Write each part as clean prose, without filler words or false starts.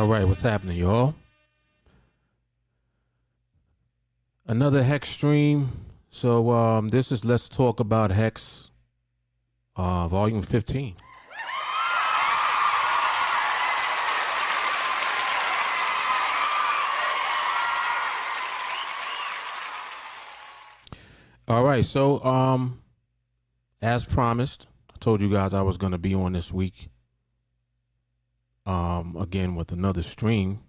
All right, what's happening, y'all? Another HEX stream. So this is Let's Talk About HEX, volume 15. All right, so as promised, I told you guys I was going to be on this week again with another stream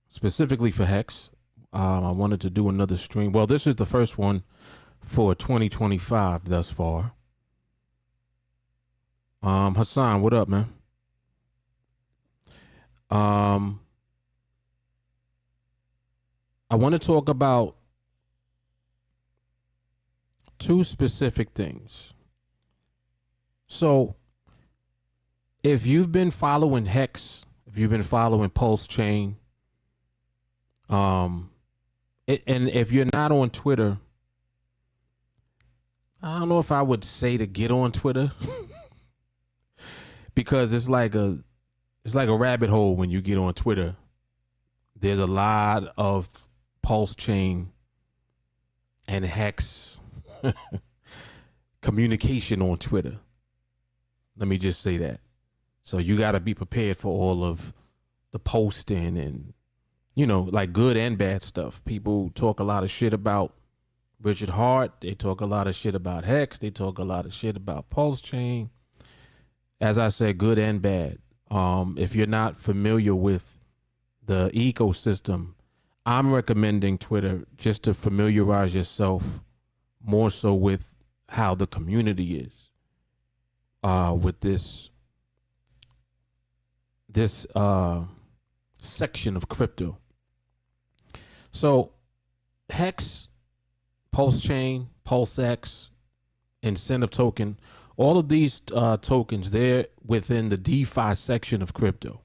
specifically for HEX. I wanted to do another stream. Well, this is the first one for 2025 thus far. Hassan, what up, man? I want to talk about two specific things. So if you've been following HEX, if you've been following PulseChain, and if you're not on Twitter, I don't know if I would say to get on Twitter because it's like a rabbit hole when you get on Twitter. There's a lot of PulseChain and HEX communication on Twitter. Let me just say that. So you got to be prepared for all of the posting and, you know, like good and bad stuff. People talk a lot of shit about Richard Hart. They talk a lot of shit about HEX. They talk a lot of shit about PulseChain. As I said, good and bad. If you're not familiar with the ecosystem, I'm recommending Twitter just to familiarize yourself more so with how the community is with this section of crypto. So HEX, PulseChain, PulseX, incentive token, all of these tokens, they're within the DeFi section of crypto.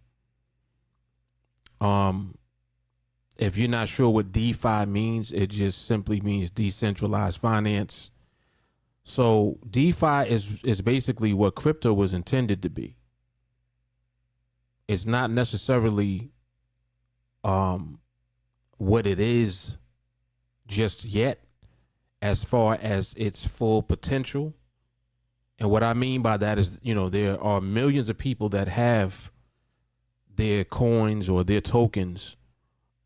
If you're not sure what DeFi means, it just simply means decentralized finance. So DeFi is basically what crypto was intended to be. It's not necessarily what it is just yet as far as its full potential. And what I mean by that is, you know, there are millions of people that have their coins or their tokens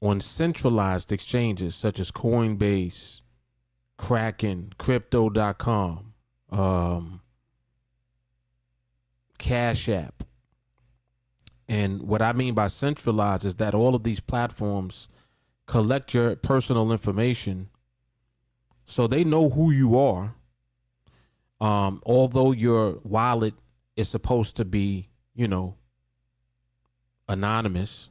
on centralized exchanges such as Coinbase, Kraken, Crypto.com, CashApp. And what I mean by centralized is that all of these platforms collect your personal information so they know who you are. Although your wallet is supposed to be, you know, anonymous.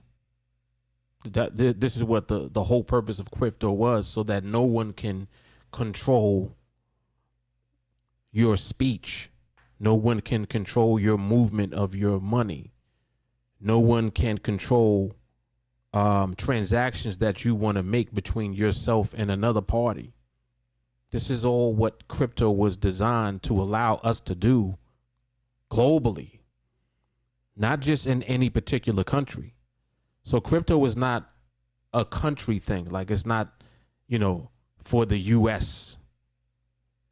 This is what the whole purpose of crypto was, so that no one can control your speech. No one can control your movement of your money. No one can control transactions that you want to make between yourself and another party. This is all what crypto was designed to allow us to do globally, not just in any particular country. So crypto is not a country thing. Like, it's not, you know, for the US,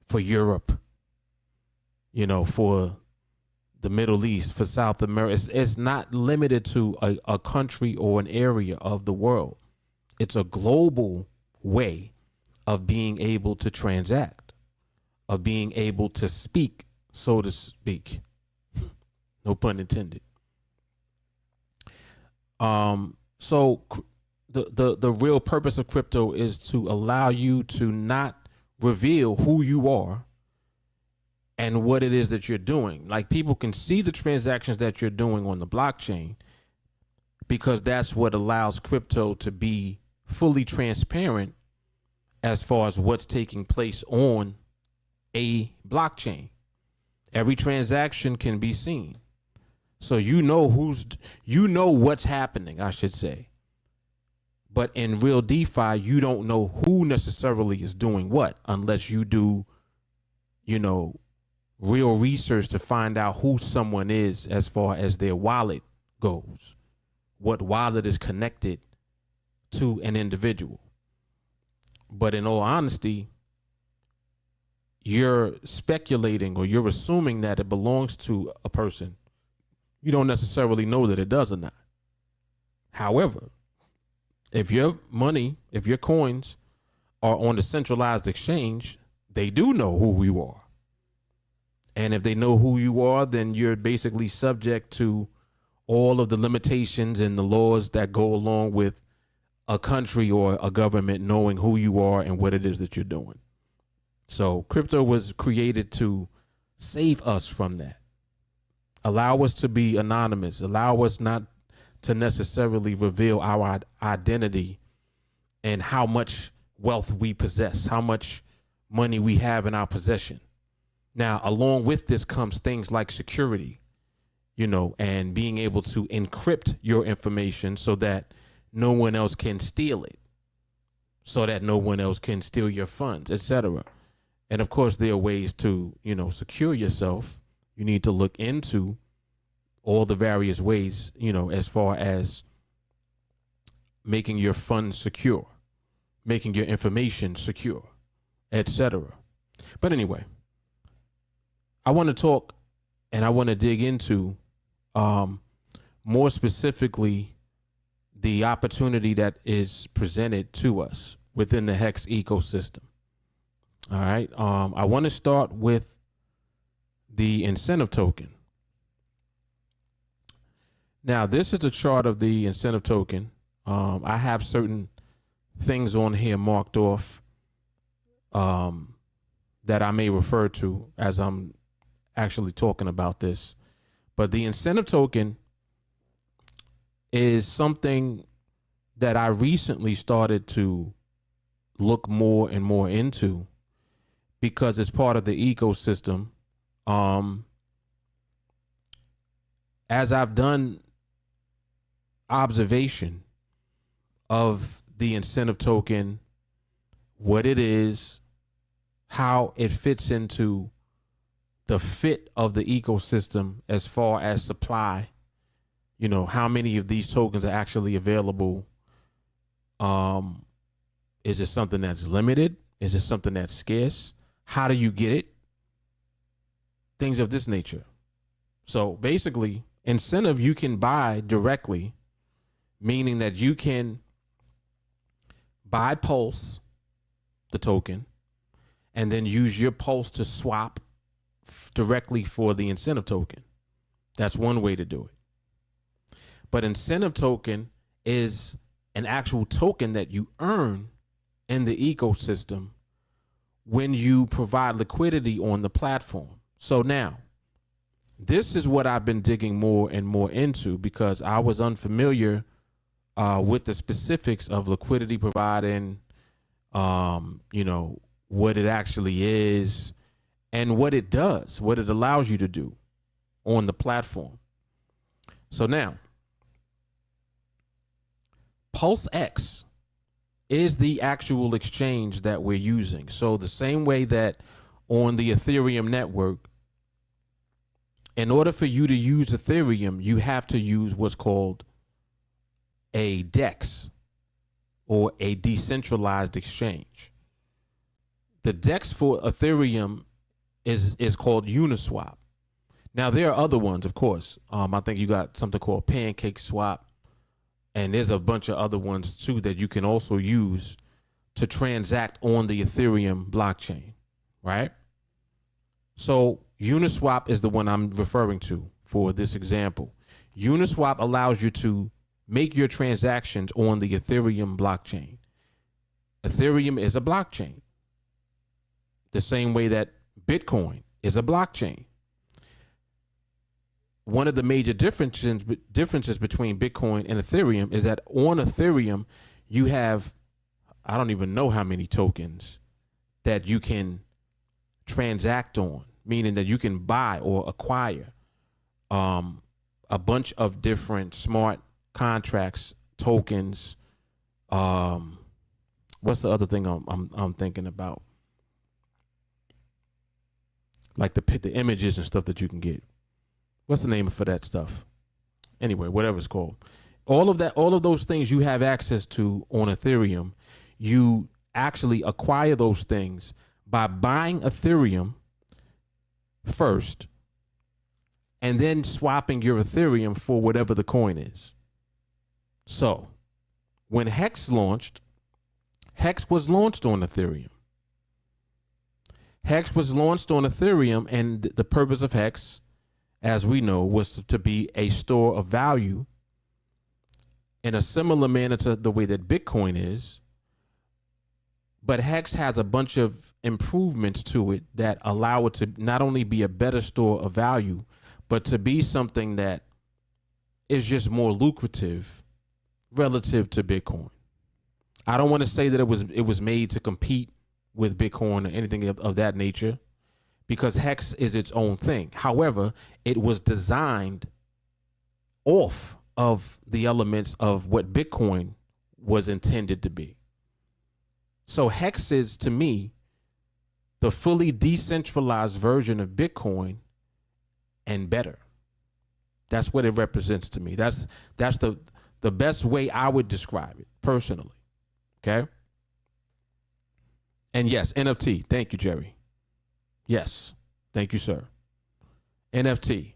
for Europe, you know, for the Middle East, for South America. It's not limited to a country or an area of the world. It's a global way of being able to transact, of being able to speak, so to speak. No pun intended. So the real purpose of crypto is to allow you to not reveal who you are and what it is that you're doing. Like, people can see the transactions that you're doing on the blockchain because that's what allows crypto to be fully transparent as far as what's taking place on a blockchain. Every transaction can be seen. So you know what's happening, I should say. But in real DeFi, you don't know who necessarily is doing what unless you do, you know, real research to find out who someone is as far as their wallet goes, what wallet is connected to an individual. But in all honesty, you're speculating or you're assuming that it belongs to a person. You don't necessarily know that it does or not. However, if your money, if your coins are on the centralized exchange, they do know who you are. And if they know who you are, then you're basically subject to all of the limitations and the laws that go along with a country or a government knowing who you are and what it is that you're doing. So crypto was created to save us from that. Allow us to be anonymous. Allow us not to necessarily reveal our identity and how much wealth we possess, how much money we have in our possession. Now, along with this comes things like security, and being able to encrypt your information so that no one else can steal it, so that no one else can steal your funds, etc. And of course, there are ways to, secure yourself. You need to look into all the various ways, as far as making your funds secure, making your information secure, etc. But anyway, I want to talk and I want to dig into more specifically the opportunity that is presented to us within the HEX ecosystem. All right. I want to start with the incentive token. Now, this is a chart of the incentive token. I have certain things on here marked off that I may refer to as I'm actually talking about this. But the incentive token is something that I recently started to look more and more into because it's part of the ecosystem. As I've done observation of the incentive token, what it is, how it fits into the fit of the ecosystem as far as supply, how many of these tokens are actually available. Is it something that's limited? Is it something that's scarce? How do you get it? Things of this nature. So basically, incentive you can buy directly, meaning that you can buy Pulse, the token, and then use your Pulse to swap directly for the incentive token. That's one way to do it. But incentive token is an actual token that you earn in the ecosystem when you provide liquidity on the platform. So now, this is what I've been digging more and more into because I was unfamiliar with the specifics of liquidity providing, what it actually is and what it does, what it allows you to do on the platform. So now, PulseX is the actual exchange that we're using. So the same way that on the Ethereum network, in order for you to use Ethereum, you have to use what's called a DEX or a decentralized exchange. The DEX for Ethereum is called Uniswap. Now there are other ones, of course. I think you got something called Pancake Swap, and there's a bunch of other ones too that you can also use to transact on the Ethereum blockchain, right? So Uniswap is the one I'm referring to for this example. Uniswap allows you to make your transactions on the Ethereum blockchain. Ethereum is a blockchain, the same way that Bitcoin is a blockchain. One of the major differences between Bitcoin and Ethereum is that on Ethereum, you have, I don't even know how many tokens that you can transact on, meaning that you can buy or acquire a bunch of different smart contracts, tokens. What's the other thing I'm thinking about? like the images and stuff that you can get. What's the name for that stuff? Anyway, whatever it's called. All of those things you have access to on Ethereum. You actually acquire those things by buying Ethereum first and then swapping your Ethereum for whatever the coin is. So when HEX launched, HEX was launched on Ethereum. HEX was launched on Ethereum, and the purpose of HEX, as we know, was to be a store of value in a similar manner to the way that Bitcoin is. But HEX has a bunch of improvements to it that allow it to not only be a better store of value, but to be something that is just more lucrative relative to Bitcoin. I don't want to say that it was made to compete with Bitcoin or anything of that nature, because HEX is its own thing. However, it was designed off of the elements of what Bitcoin was intended to be. So HEX is, to me, the fully decentralized version of Bitcoin and better. That's what it represents to me. That's the best way I would describe it personally. Okay. And yes, NFT. Thank you, Jerry. Yes. Thank you, sir. NFT.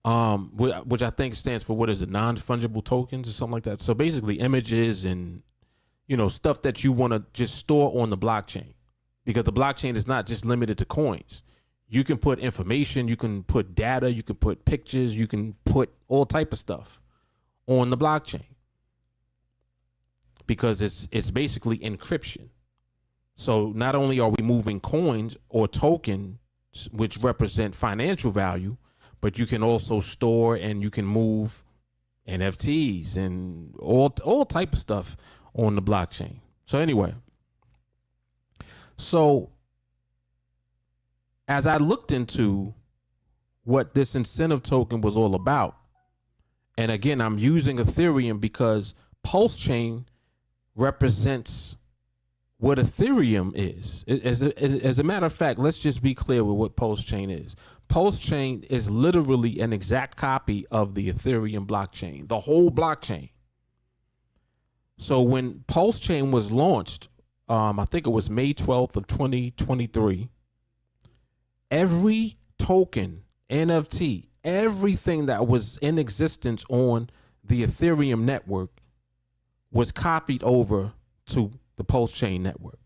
Which I think stands for, what is it? Non-fungible tokens or something like that. So basically images and, stuff that you want to just store on the blockchain, because the blockchain is not just limited to coins. You can put information, you can put data, you can put pictures, you can put all type of stuff on the blockchain, because it's basically encryption. So not only are we moving coins or tokens, which represent financial value, but you can also store and you can move NFTs and all type of stuff on the blockchain. So anyway, so as I looked into what this incentive token was all about, and again, I'm using Ethereum because PulseChain represents what Ethereum is. As a matter of fact, let's just be clear with what PulseChain is. PulseChain is literally an exact copy of the Ethereum blockchain, the whole blockchain. So when PulseChain was launched, I think it was May 12th of 2023, every token, NFT, everything that was in existence on the Ethereum network was copied over to the PulseChain network.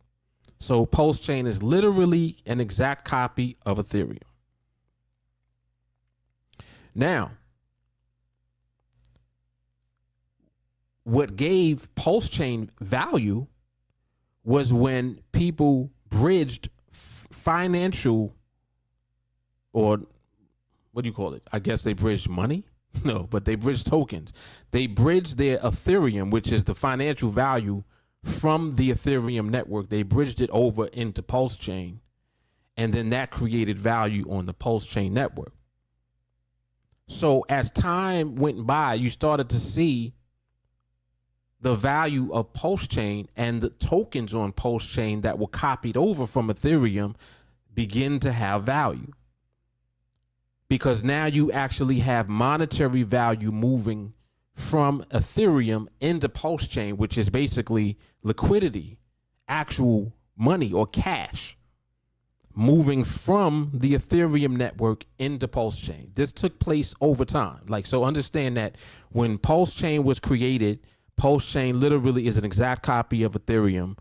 So PulseChain is literally an exact copy of Ethereum. Now, what gave PulseChain value was when people bridged financial, or what do you call it? I guess they bridged money. No, but they bridged tokens. They bridged their Ethereum, which is the financial value from the Ethereum network. They bridged it over into PulseChain, and then that created value on the PulseChain network. So as time went by, you started to see the value of PulseChain and the tokens on PulseChain that were copied over from Ethereum begin to have value, because now you actually have monetary value moving from Ethereum into PulseChain, which is basically liquidity, actual money or cash moving from the Ethereum network into PulseChain. This took place over time. So understand that when PulseChain was created, PulseChain literally is an exact copy of Ethereum,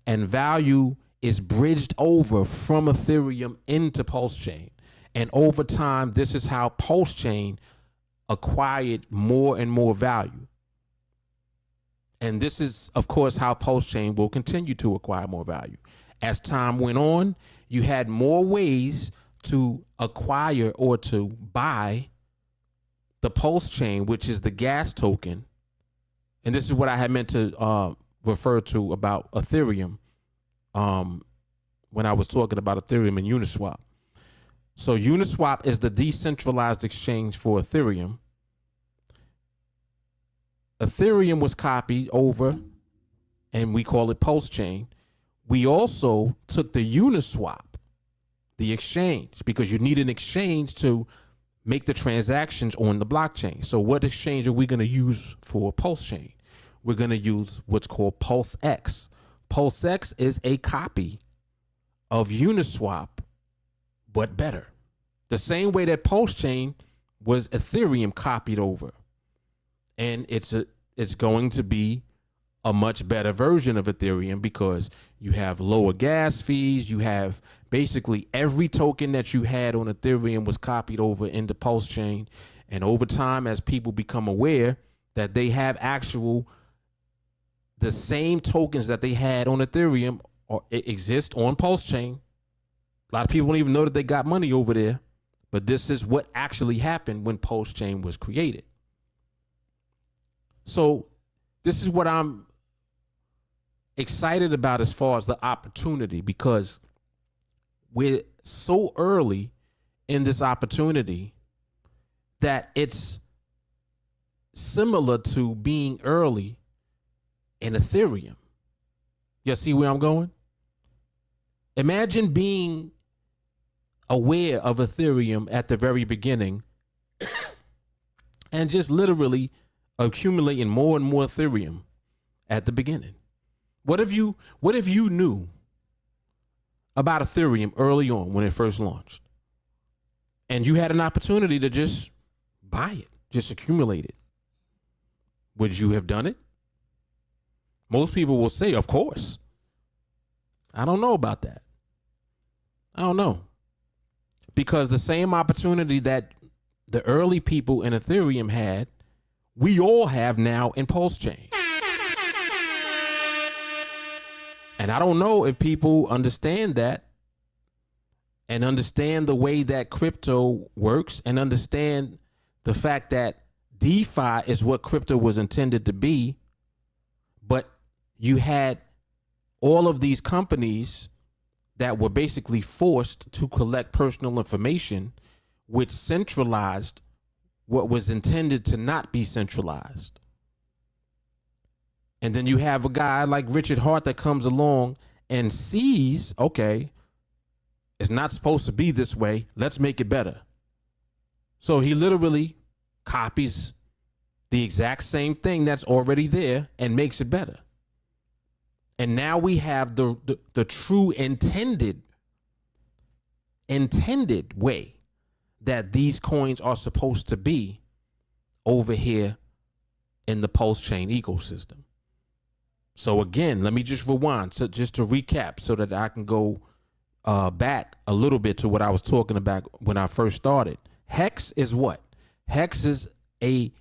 and value is bridged over from Ethereum into PulseChain. And over time, this is how PulseChain acquired more and more value. And this is, of course, how PulseChain will continue to acquire more value. As time went on, you had more ways to acquire or to buy the PulseChain, which is the gas token. And this is what I had meant to refer to about Ethereum when I was talking about Ethereum and Uniswap. So Uniswap is the decentralized exchange for Ethereum. Ethereum was copied over, and we call it PulseChain. We also took the Uniswap, the exchange, because you need an exchange to make the transactions on the blockchain. So what exchange are we going to use for PulseChain? We're going to use what's called PulseX. PulseX is a copy of Uniswap, but better. The same way that PulseChain was Ethereum copied over. And it's going to be a much better version of Ethereum because you have lower gas fees. You have basically every token that you had on Ethereum was copied over into PulseChain. And over time, as people become aware that they have the same tokens that they had on Ethereum or it exist on PulseChain. A lot of people don't even know that they got money over there, but this is what actually happened when PulseChain was created. So this is what I'm excited about as far as the opportunity, because we're so early in this opportunity that it's similar to being early in Ethereum. You see where I'm going? Imagine being aware of Ethereum at the very beginning and just literally accumulating more and more Ethereum at the beginning. What if you knew about Ethereum early on when it first launched and you had an opportunity to just buy it, just accumulate it? Would you have done it? Most people will say, of course. I don't know about that. I don't know. Because the same opportunity that the early people in Ethereum had, we all have now in PulseChain. And I don't know if people understand that and understand the way that crypto works and understand the fact that DeFi is what crypto was intended to be. But you had all of these companies that were basically forced to collect personal information, which centralized what was intended to not be centralized. And then you have a guy like Richard Hart that comes along and sees, okay, it's not supposed to be this way. Let's make it better. So he literally copies the exact same thing that's already there and makes it better. And now we have the true intended way that these coins are supposed to be over here in the PulseChain ecosystem. So again, let me just rewind, so just to recap so that I can go back a little bit to what I was talking about when I first started. HEX is what? HEX is a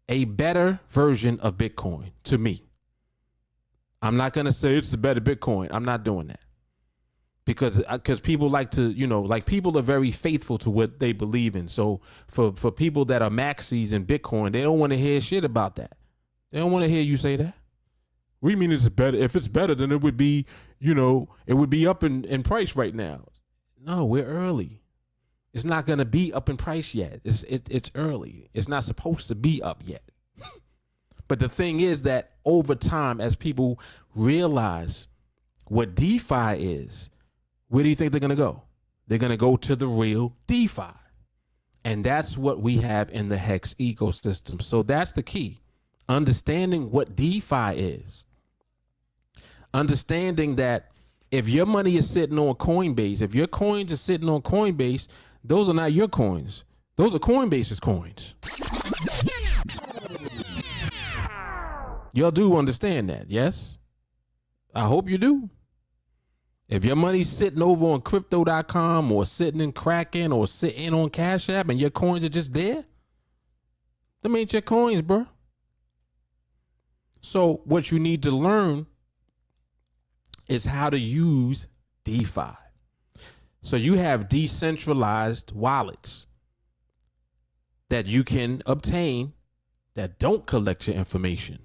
better version of Bitcoin to me. I'm not going to say it's the better Bitcoin. I'm not doing that. Because people like to, like people are very faithful to what they believe in. So for people that are maxis in Bitcoin, they don't want to hear shit about that. They don't want to hear you say that. We mean it's better. If it's better, then it would be, it would be up in price right now. No, we're early. It's not going to be up in price yet. It's early. It's not supposed to be up yet. But the thing is that over time, as people realize what DeFi is, where do you think they're going to go? They're going to go to the real DeFi. And that's what we have in the HEX ecosystem. So that's the key. Understanding what DeFi is. Understanding that if your money is sitting on Coinbase, if your coins are sitting on Coinbase, those are not your coins. Those are Coinbase's coins. Y'all do understand that, yes? I hope you do. If your money's sitting over on crypto.com or sitting in Kraken or sitting on CashApp and your coins are just there, them ain't your coins, bro. So what you need to learn is how to use DeFi. So you have decentralized wallets that you can obtain that don't collect your information.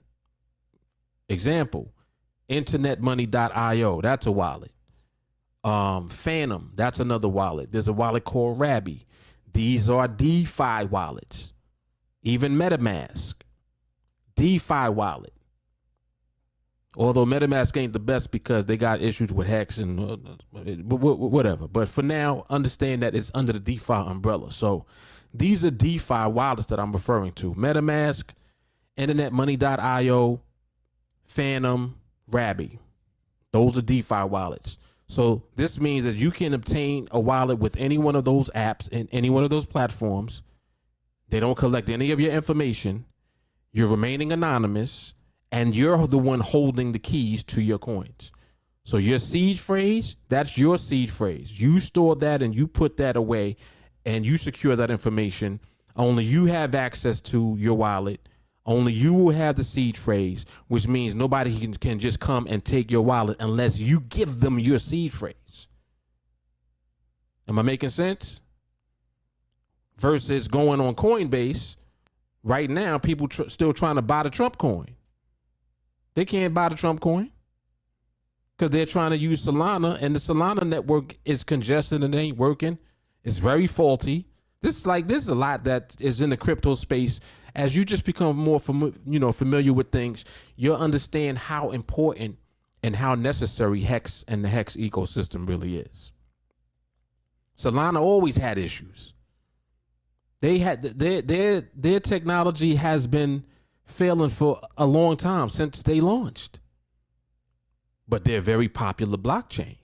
Example, internetmoney.io, that's a wallet. Phantom, that's another wallet. There's a wallet called Rabby. These are DeFi wallets. Even MetaMask, DeFi wallet. Although MetaMask ain't the best because they got issues with HEX and whatever. But for now, understand that it's under the DeFi umbrella. So these are DeFi wallets that I'm referring to. MetaMask, InternetMoney.io, Phantom, Rabby. Those are DeFi wallets. So this means that you can obtain a wallet with any one of those apps and any one of those platforms. They don't collect any of your information. You're remaining anonymous, and you're the one holding the keys to your coins. So your seed phrase, that's your seed phrase. You store that and you put that away and you secure that information. Only you have access to your wallet. Only you will have the seed phrase, which means nobody can just come and take your wallet unless you give them your seed phrase. Am I making sense? Versus going on Coinbase, right now, people still trying to buy the Trump coin. They can't buy the Trump coin because they're trying to use Solana, and the Solana network is congested and it ain't working. It's very faulty. This is a lot that is in the crypto space. As you just become more familiar with things, you'll understand how important and how necessary HEX and the HEX ecosystem really is. Solana always had issues. They had their technology has been failing for a long time since they launched. But they're a very popular blockchain.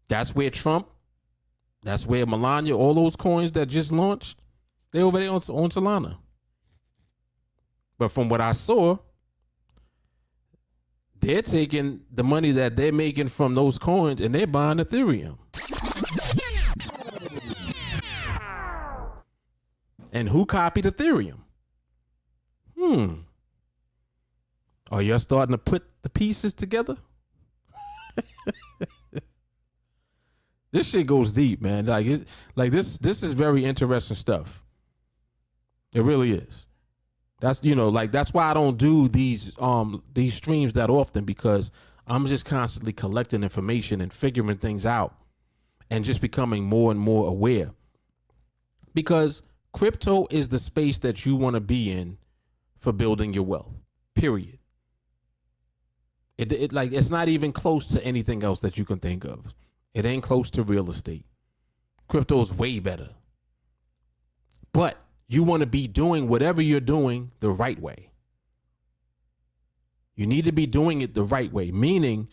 That's where Trump, that's where Melania, all those coins that just launched, they over there on Solana. But from what I saw, they're taking the money that they're making from those coins and they're buying Ethereum. And who copied Ethereum? Are y'all starting to put the pieces together? This shit goes deep, man. This is very interesting stuff. It really is. That's that's why I don't do these streams that often, because I'm just constantly collecting information and figuring things out and just becoming more and more aware. Because crypto is the space that you want to be in for building your wealth. Period. It's not even close to anything else that you can think of. It ain't close to real estate. Crypto is way better. But you want to be doing whatever you're doing the right way. You need to be doing it the right way, meaning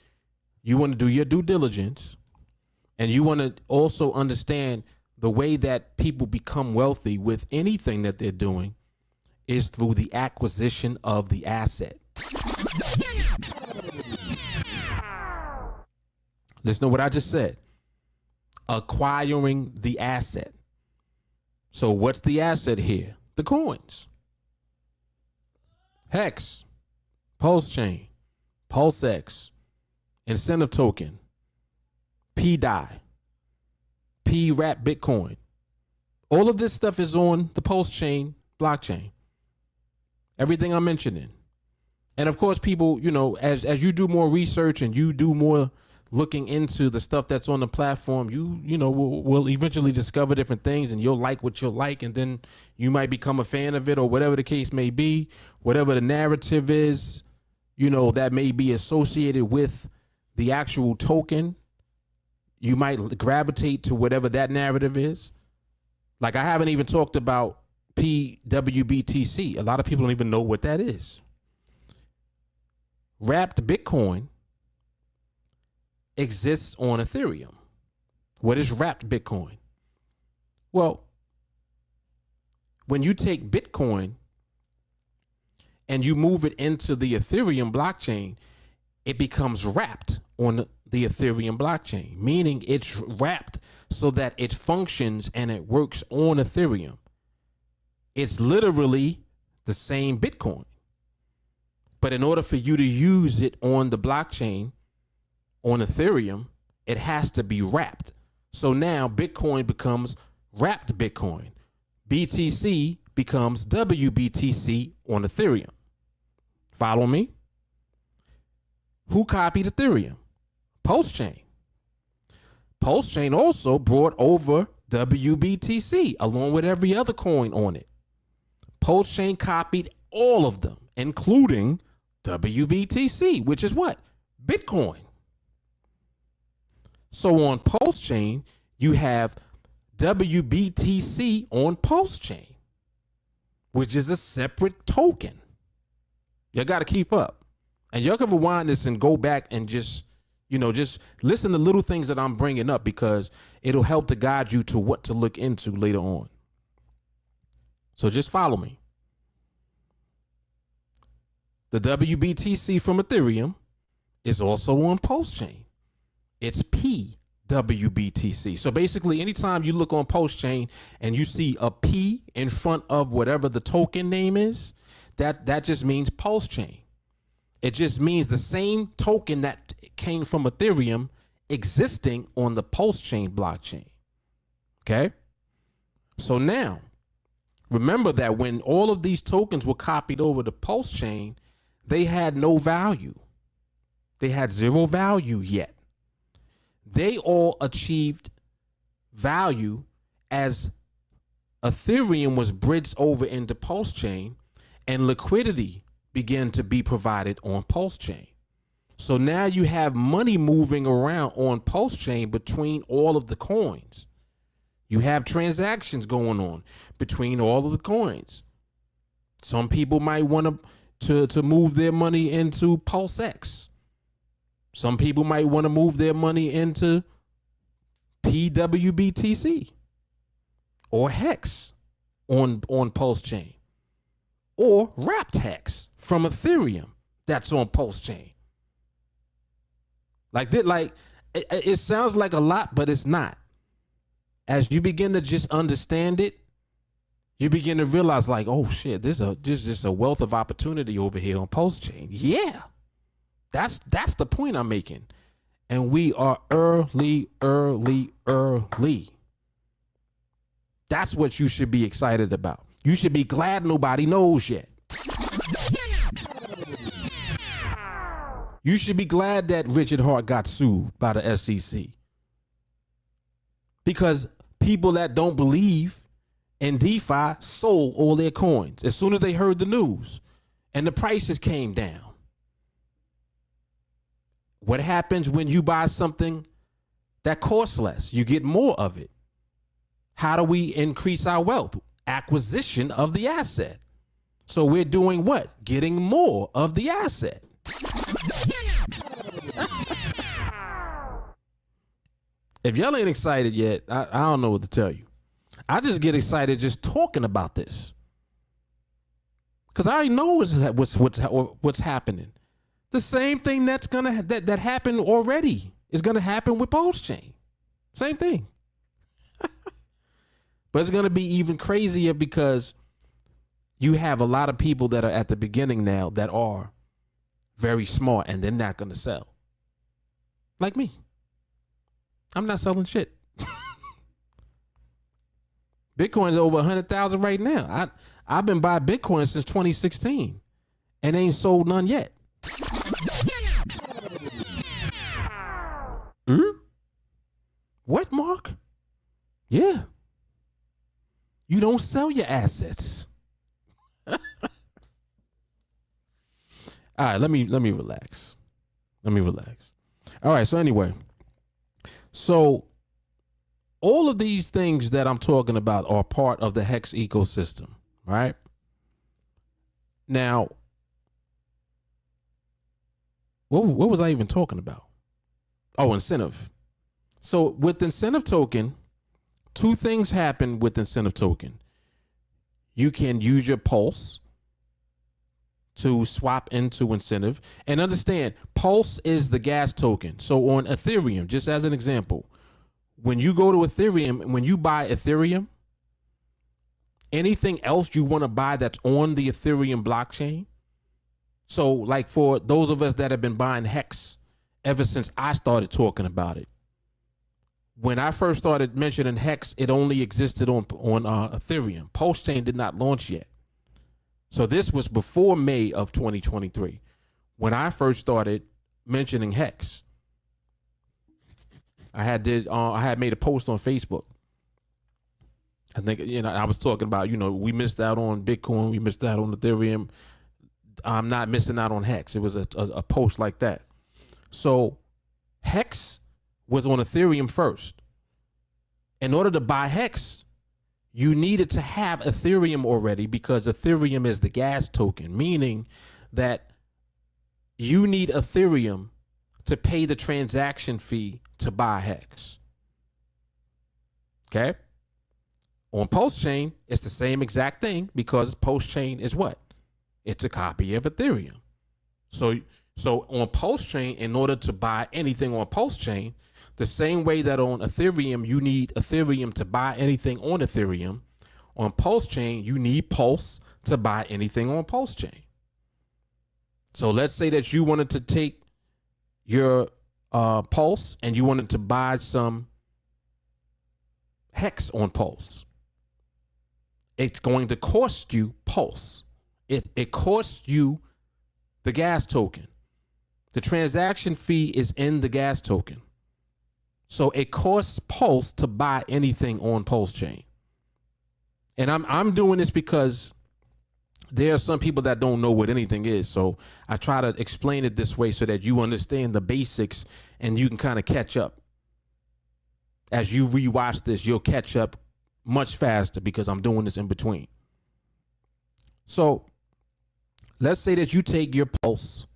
you want to do your due diligence, and you want to also understand the way that people become wealthy with anything that they're doing is through the acquisition of the asset. Listen to what I just said. Acquiring the asset. So what's the asset here? The coins. HEX, PulseChain, PulseX, incentive token, PDAI, PWrap Bitcoin. All of this stuff is on the PulseChain blockchain. Everything I'm mentioning. And of course, people, as you do more research and you do more looking into the stuff that's on the platform, will eventually discover different things, and you'll like what you'll like, and then you might become a fan of it, or whatever the case may be, whatever the narrative is, that may be associated with the actual token. You might gravitate to whatever that narrative is. Like, I haven't even talked about PWBTC. A lot of people don't even know what that is. Wrapped Bitcoin exists on Ethereum. What is wrapped Bitcoin? Well, when you take Bitcoin and you move it into the Ethereum blockchain, it becomes wrapped on the Ethereum blockchain, meaning it's wrapped so that it functions and it works on Ethereum. It's literally the same Bitcoin. But in order for you to use it on the blockchain, on Ethereum, it has to be wrapped. So now Bitcoin becomes wrapped Bitcoin. BTC becomes WBTC on Ethereum. Follow me? Who copied Ethereum? PulseChain. PulseChain also brought over WBTC along with every other coin on it. PulseChain copied all of them, including WBTC, which is what? Bitcoin. So on PulseChain, you have WBTC on PulseChain, which is a separate token. You got to keep up. And y'all can rewind this and go back and just listen to little things that I'm bringing up, because it'll help to guide you to what to look into later on. So just follow me. The WBTC from Ethereum is also on PulseChain. It's PWBTC. So basically, anytime you look on PulseChain and you see a P in front of whatever the token name is, that just means PulseChain. It just means the same token that came from Ethereum existing on the PulseChain blockchain. Okay? So now, remember that when all of these tokens were copied over to PulseChain, they had no value. They had zero value yet. They all achieved value as Ethereum was bridged over into PulseChain and liquidity began to be provided on PulseChain. So now you have money moving around on PulseChain between all of the coins. You have transactions going on between all of the coins. Some people might want to move their money into PulseX. Some people might want to move their money into PWBTC or HEX on PulseChain, or wrapped HEX from Ethereum that's on PulseChain. It sounds like a lot, but it's not. As you begin to just understand it, you begin to realize, like, oh shit, there's just a wealth of opportunity over here on PulseChain. Yeah. That's the point I'm making. And we are early. That's what you should be excited about. You should be glad nobody knows yet. You should be glad that Richard Hart got sued by the SEC. Because people that don't believe in DeFi sold all their coins as soon as they heard the news and the prices came down. What happens when you buy something that costs less? You get more of it. How do we increase our wealth? Acquisition of the asset. So we're doing what? Getting more of the asset. If y'all ain't excited yet, I don't know what to tell you. I just get excited just talking about this, because I already know what's happening. The same thing that happened already is gonna happen with PulseChain. Same thing. But it's gonna be even crazier, because you have a lot of people that are at the beginning now that are very smart, and they're not gonna sell. Like me. I'm not selling shit. Bitcoin's over 100,000 right now. I've been buying Bitcoin since 2016 and ain't sold none yet. What, Mark? Yeah. You don't sell your assets. All right, let me relax. Let me relax. All right, so anyway. So all of these things that I'm talking about are part of the HEX ecosystem, right? Now, what was I even talking about? Oh, incentive. So with incentive token, two things happen with incentive token. You can use your Pulse to swap into incentive. And understand, Pulse is the gas token. So on Ethereum, just as an example, when you go to Ethereum, when you buy Ethereum, anything else you want to buy that's on the Ethereum blockchain. So like for those of us that have been buying HEX ever since I started talking about it, when I first started mentioning HEX, it only existed on Ethereum. PulseChain did not launch yet. So this was before May of 2023 when I first started mentioning HEX. I had made a post on Facebook. I think, I was talking about, we missed out on Bitcoin, we missed out on Ethereum. I'm not missing out on HEX. It was a post like that. So HEX was on Ethereum first. In order to buy HEX, you needed to have Ethereum already, because Ethereum is the gas token, meaning that you need Ethereum to pay the transaction fee to buy HEX. Okay? On PulseChain, it's the same exact thing, because PulseChain is what? It's a copy of Ethereum. So on PulseChain, in order to buy anything on PulseChain, the same way that on Ethereum, you need Ethereum to buy anything on Ethereum, on PulseChain, you need Pulse to buy anything on PulseChain. So let's say that you wanted to take your Pulse and you wanted to buy some HEX on Pulse. It's going to cost you Pulse. It costs you the gas token. The transaction fee is in the gas token. So it costs Pulse to buy anything on PulseChain. And I'm doing this because there are some people that don't know what anything is. So I try to explain it this way so that you understand the basics and you can kind of catch up. As you rewatch this, you'll catch up much faster because I'm doing this in between. So let's say that you take your Pulse.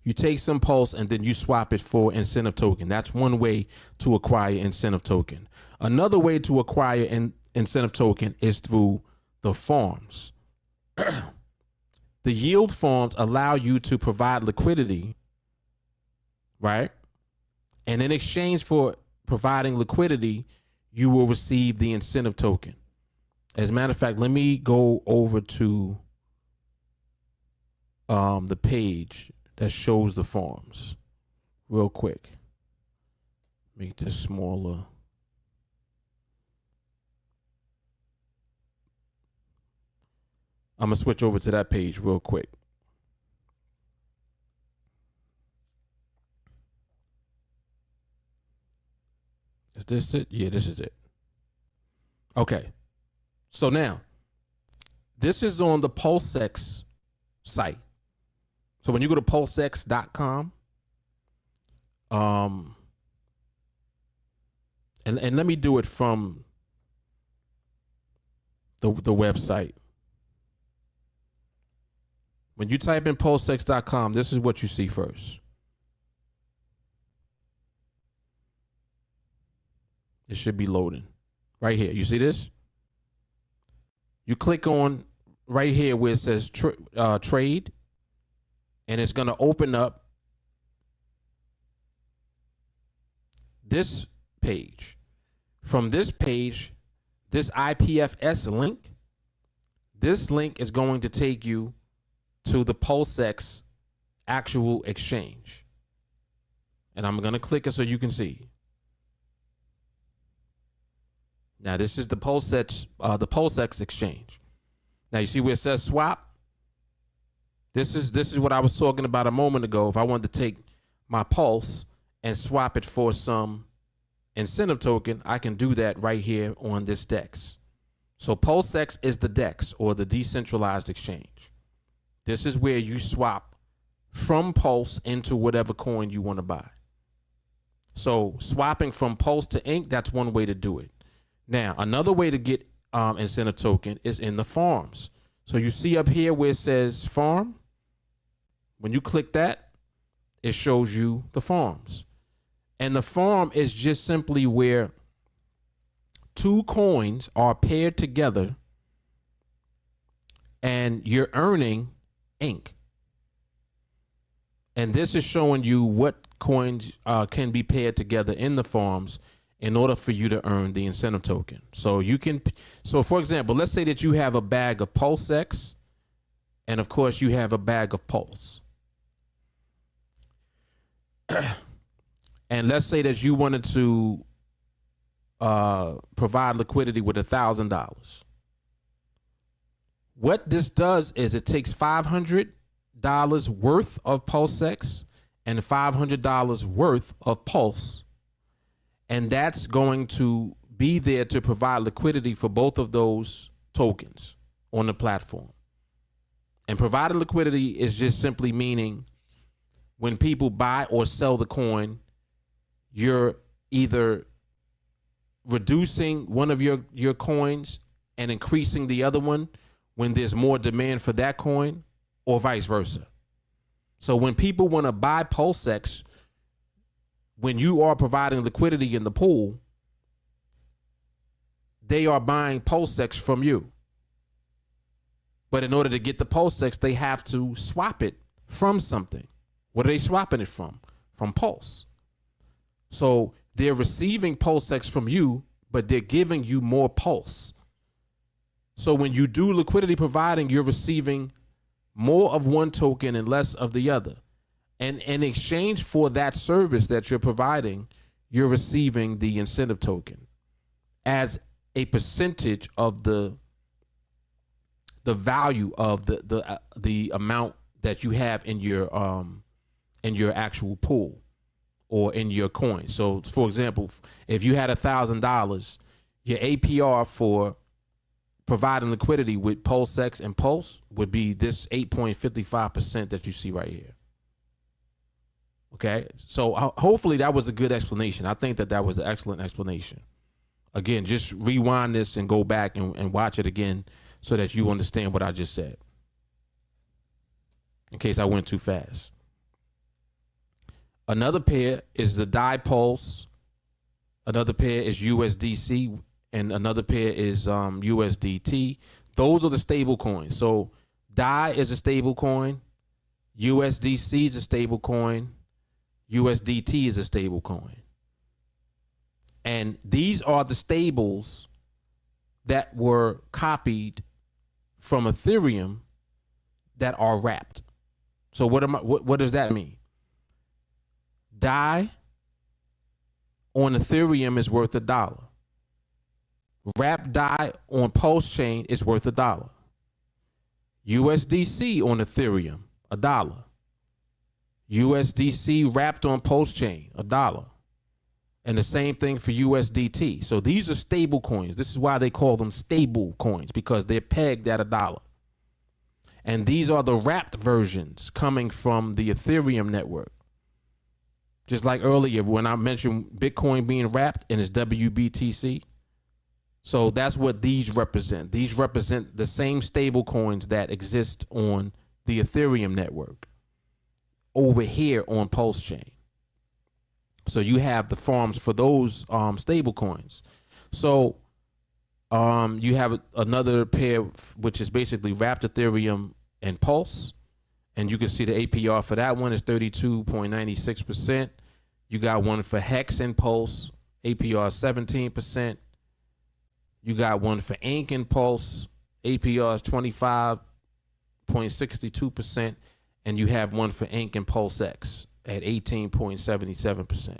You take some Pulse and then you swap it for incentive token. That's one way to acquire incentive token. Another way to acquire an incentive token is through the farms. The yield farms allow you to provide liquidity, right? And in exchange for providing liquidity, you will receive the incentive token. As a matter of fact, let me go over to the page that shows the farms real quick. Make this smaller. I'm gonna switch over to that page real quick. Is this it? Yeah, this is it. Okay. So now, this is on the PulseX site. So when you go to PulseX.com, and let me do it from the website. When you type in PulseX.com, this is what you see first. It should be loading right here. You see this? You click on right here where it says trade, and it's going to open up this page. From this page, this IPFS link, this link is going to take you to the PulseX actual exchange. And I'm going to click it so you can see. Now this is the PulseX exchange. Now you see where it says swap? This is what I was talking about a moment ago. If I wanted to take my Pulse and swap it for some incentive token, I can do that right here on this DEX. So PulseX is the DEX, or the decentralized exchange. This is where you swap from Pulse into whatever coin you want to buy. So swapping from Pulse to Ink, that's one way to do it. Now, another way to get incentive token is in the farms. So you see up here where it says farm. When you click that, it shows you the farms. And the farm is just simply where two coins are paired together and you're earning ink. And this is showing you what coins can be paired together in the farms in order for you to earn the incentive token. So you can, so for example, let's say that you have a bag of PulseX, and of course you have a bag of Pulse. And let's say that you wanted to provide liquidity with $1,000. What this does is it takes $500 worth of PulseX and $500 worth of Pulse, and that's going to be there to provide liquidity for both of those tokens on the platform. And providing liquidity is just simply meaning when people buy or sell the coin, you're either reducing one of your coins and increasing the other one when there's more demand for that coin, or vice versa. So when people want to buy PulseX, when you are providing liquidity in the pool, they are buying PulseX from you. But in order to get the PulseX, they have to swap it from something. What are they swapping it from? From Pulse. So they're receiving PulseX from you, but they're giving you more Pulse. So when you do liquidity providing, you're receiving more of one token and less of the other. And in exchange for that service that you're providing, you're receiving the incentive token as a percentage of the value of the amount that you have in your actual pool or in your coin. So for example, if you had $1,000, your APR for providing liquidity with PulseX and Pulse would be this 8.55% that you see right here. Okay, so hopefully that was a good explanation. I think that was an excellent explanation. Again, just rewind this and go back and watch it again so that you understand what I just said, in case I went too fast. Another pair is the DAI Pulse. Another pair is USDC, and another pair is USDT. Those are the stable coins. So DAI is a stable coin, USDC is a stable coin, USDT is a stable coin. And these are the stables that were copied from Ethereum that are wrapped. So what does that mean? DAI on Ethereum is worth $1. Wrapped DAI on PulseChain is worth $1. USDC on Ethereum, $1. USDC wrapped on PulseChain, $1. And the same thing for USDT. So these are stable coins. This is why they call them stable coins, because they're pegged at $1. And these are the wrapped versions coming from the Ethereum network. Just like earlier when I mentioned Bitcoin being wrapped and it's WBTC. So that's what these represent. These represent the same stable coins that exist on the Ethereum network over here on PulseChain. So you have the farms for those stable coins. So you have another pair, which is basically wrapped Ethereum and Pulse. And you can see the APR for that one is 32.96%. You got one for HEX and Pulse, APR 17%. You got one for Ink and Pulse, APR is 25.62%. And you have one for Ink and PulseX at 18.77%.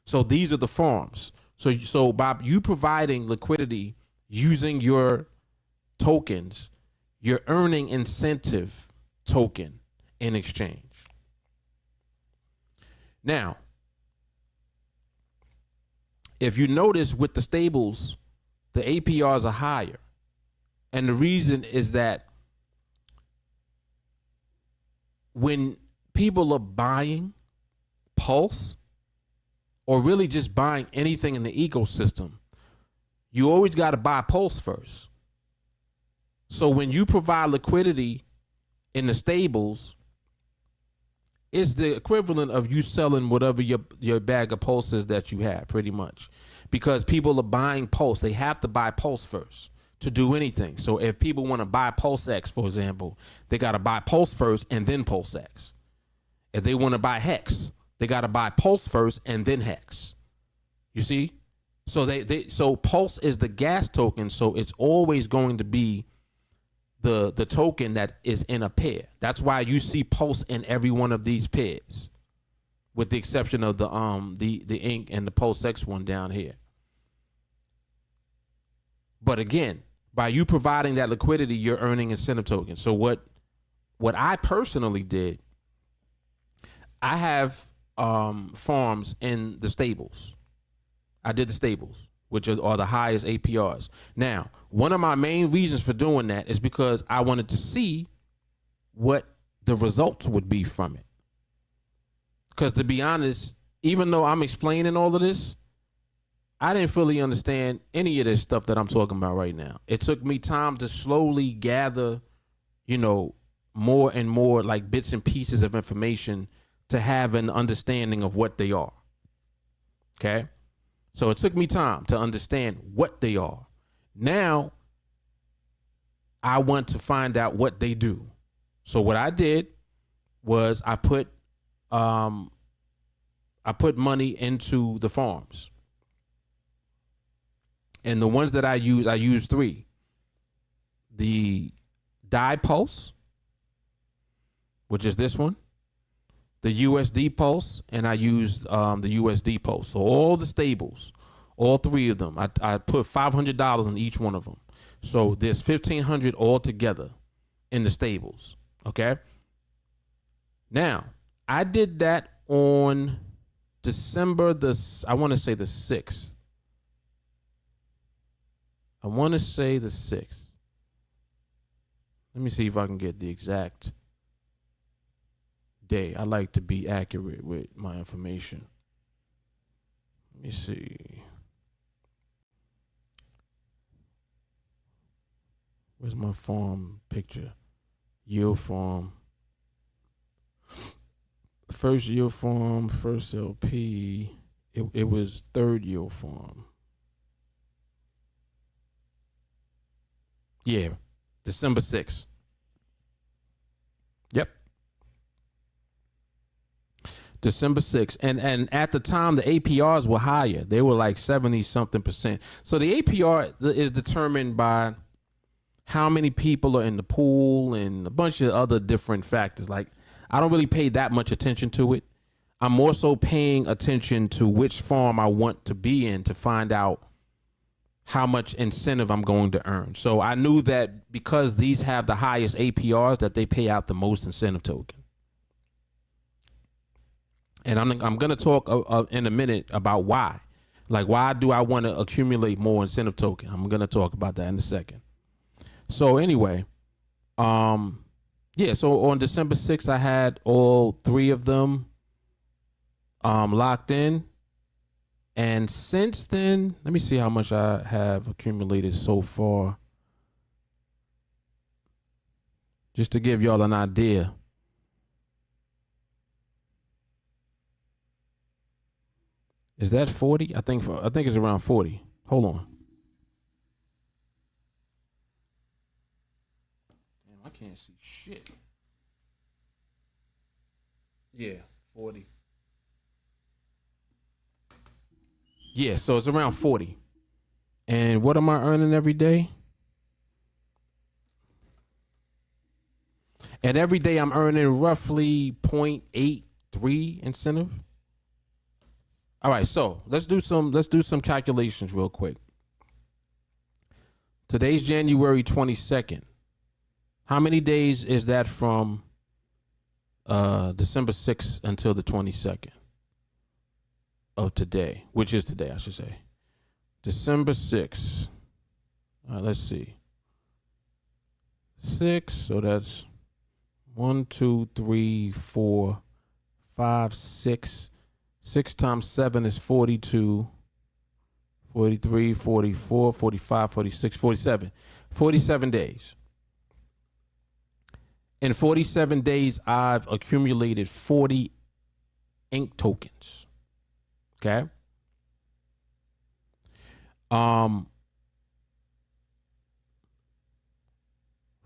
So these are the farms. So Bob, you providing liquidity using your tokens, you're earning incentive token in exchange. Now, if you notice with the stables, the APRs are higher. And the reason is that when people are buying Pulse, or really just buying anything in the ecosystem, you always got to buy Pulse first. So when you provide liquidity in the stables, it's the equivalent of you selling whatever your bag of Pulse is that you have, pretty much. Because people are buying Pulse. They have to buy Pulse first to do anything. So if people want to buy PulseX, for example, they got to buy Pulse first and then PulseX. If they want to buy HEX, they got to buy Pulse first and then HEX. You see? So so Pulse is the gas token, so it's always going to be the token that is in a pair. That's why you see Pulse in every one of these pairs, with the exception of the Ink and the PulseX one down here. But again, by you providing that liquidity, you're earning incentive tokens. So what I personally did, I have farms in the stables. I did the stables, which are the highest APRs. Now, one of my main reasons for doing that is because I wanted to see what the results would be from it. Because to be honest, even though I'm explaining all of this, I didn't fully understand any of this stuff that I'm talking about right now. It took me time to slowly gather, more and more like bits and pieces of information to have an understanding of what they are. Okay? So it took me time to understand what they are. Now, I want to find out what they do. So what I did was I put money into the farms. And the ones that I use 3. The DAI Pulse, which is this one, the USD Pulse, and I used the USD Pulse. So all the stables, all 3 of them, I put $500 in each one of them. So there's $1,500 altogether in the stables. Okay. Now, I did that on December I want to say the 6th. Let me see if I can get the exact day. I like to be accurate with my information. Let me see. Where's my farm picture? Yield farm. First yield farm, first LP. It was third yield farm. Yeah, December 6th. Yep. December 6th. And at the time, the APRs were higher. They were like 70-something%. So the APR is determined by how many people are in the pool and a bunch of other different factors. Like, I don't really pay that much attention to it. I'm more so paying attention to which farm I want to be in to find out how much incentive I'm going to earn. So I knew that because these have the highest APRs, that they pay out the most incentive token. And I'm going to talk in a minute about why. Like, why do I want to accumulate more incentive token? I'm going to talk about that in a second. So anyway, so on December 6th, I had all 3 of them locked in. And since then, let me see how much I have accumulated so far. Just to give y'all an idea. Is that 40? I think it's around 40. Hold on. Damn, I can't see shit. Yeah, 40. Yeah, so it's around 40. And what am I earning every day? And every day I'm earning roughly 0.83 incentive. All right, so let's do some calculations real quick. Today's January 22nd. How many days is that from December 6th until the 22nd? Of today, which is today, I should say. December 6th. All right, let's see. 6, so that's 1, 2, 3, 4, 5, 6. 6 times 7 is 42, 43, 44, 45, 46, 47. 47 days. In 47 days, I've accumulated 40 ink tokens. Okay.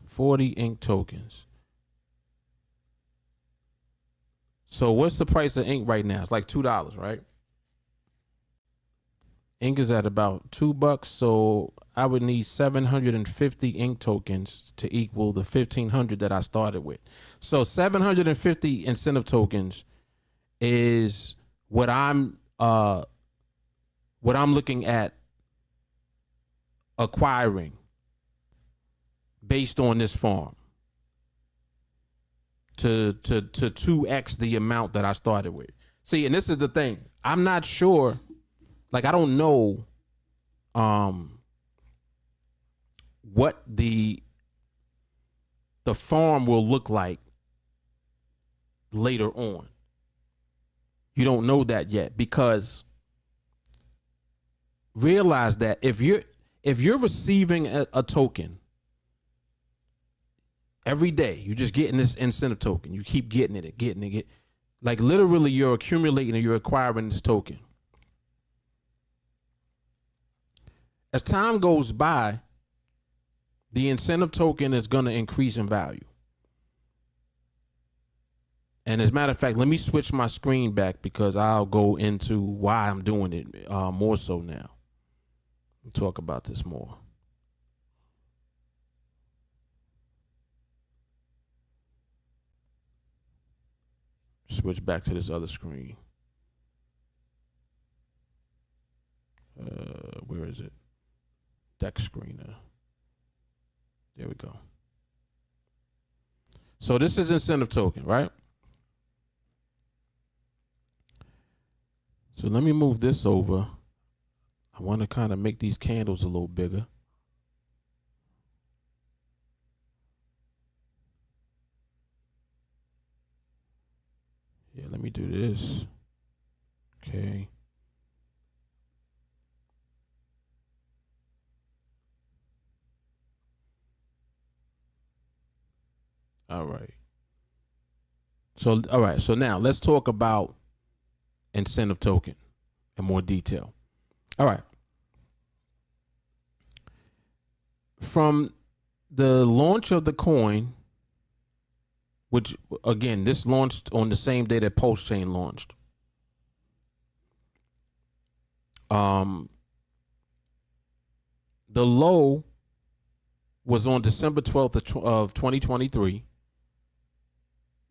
40 ink tokens. So what's the price of ink right now? It's like $2, right? Ink is at about $2, so I would need 750 ink tokens to equal the 1,500 that I started with. So 750 incentive tokens is what I'm looking at acquiring based on this farm to 2x the amount that I started with. See, and this is the thing. I'm not sure, like I don't know what the the farm will look like later on. You don't know that yet, because realize that if you're receiving a token every day, you're just getting this incentive token. You keep getting it. Like literally you're accumulating and you're acquiring this token. As time goes by, the incentive token is going to increase in value. And as a matter of fact, let me switch my screen back because I'll go into why I'm doing it more so now. We'll talk about this more. Switch back to this other screen. Where is it? Deck screener. There we go. So this is incentive token, right? So let me move this over. I want to kind of make these candles a little bigger. Yeah, let me do this. Okay. All right. So now let's talk about incentive token in more detail. All right. From the launch of the coin, which again, this launched on the same day that PulseChain launched. The low was on December 12th of 2023,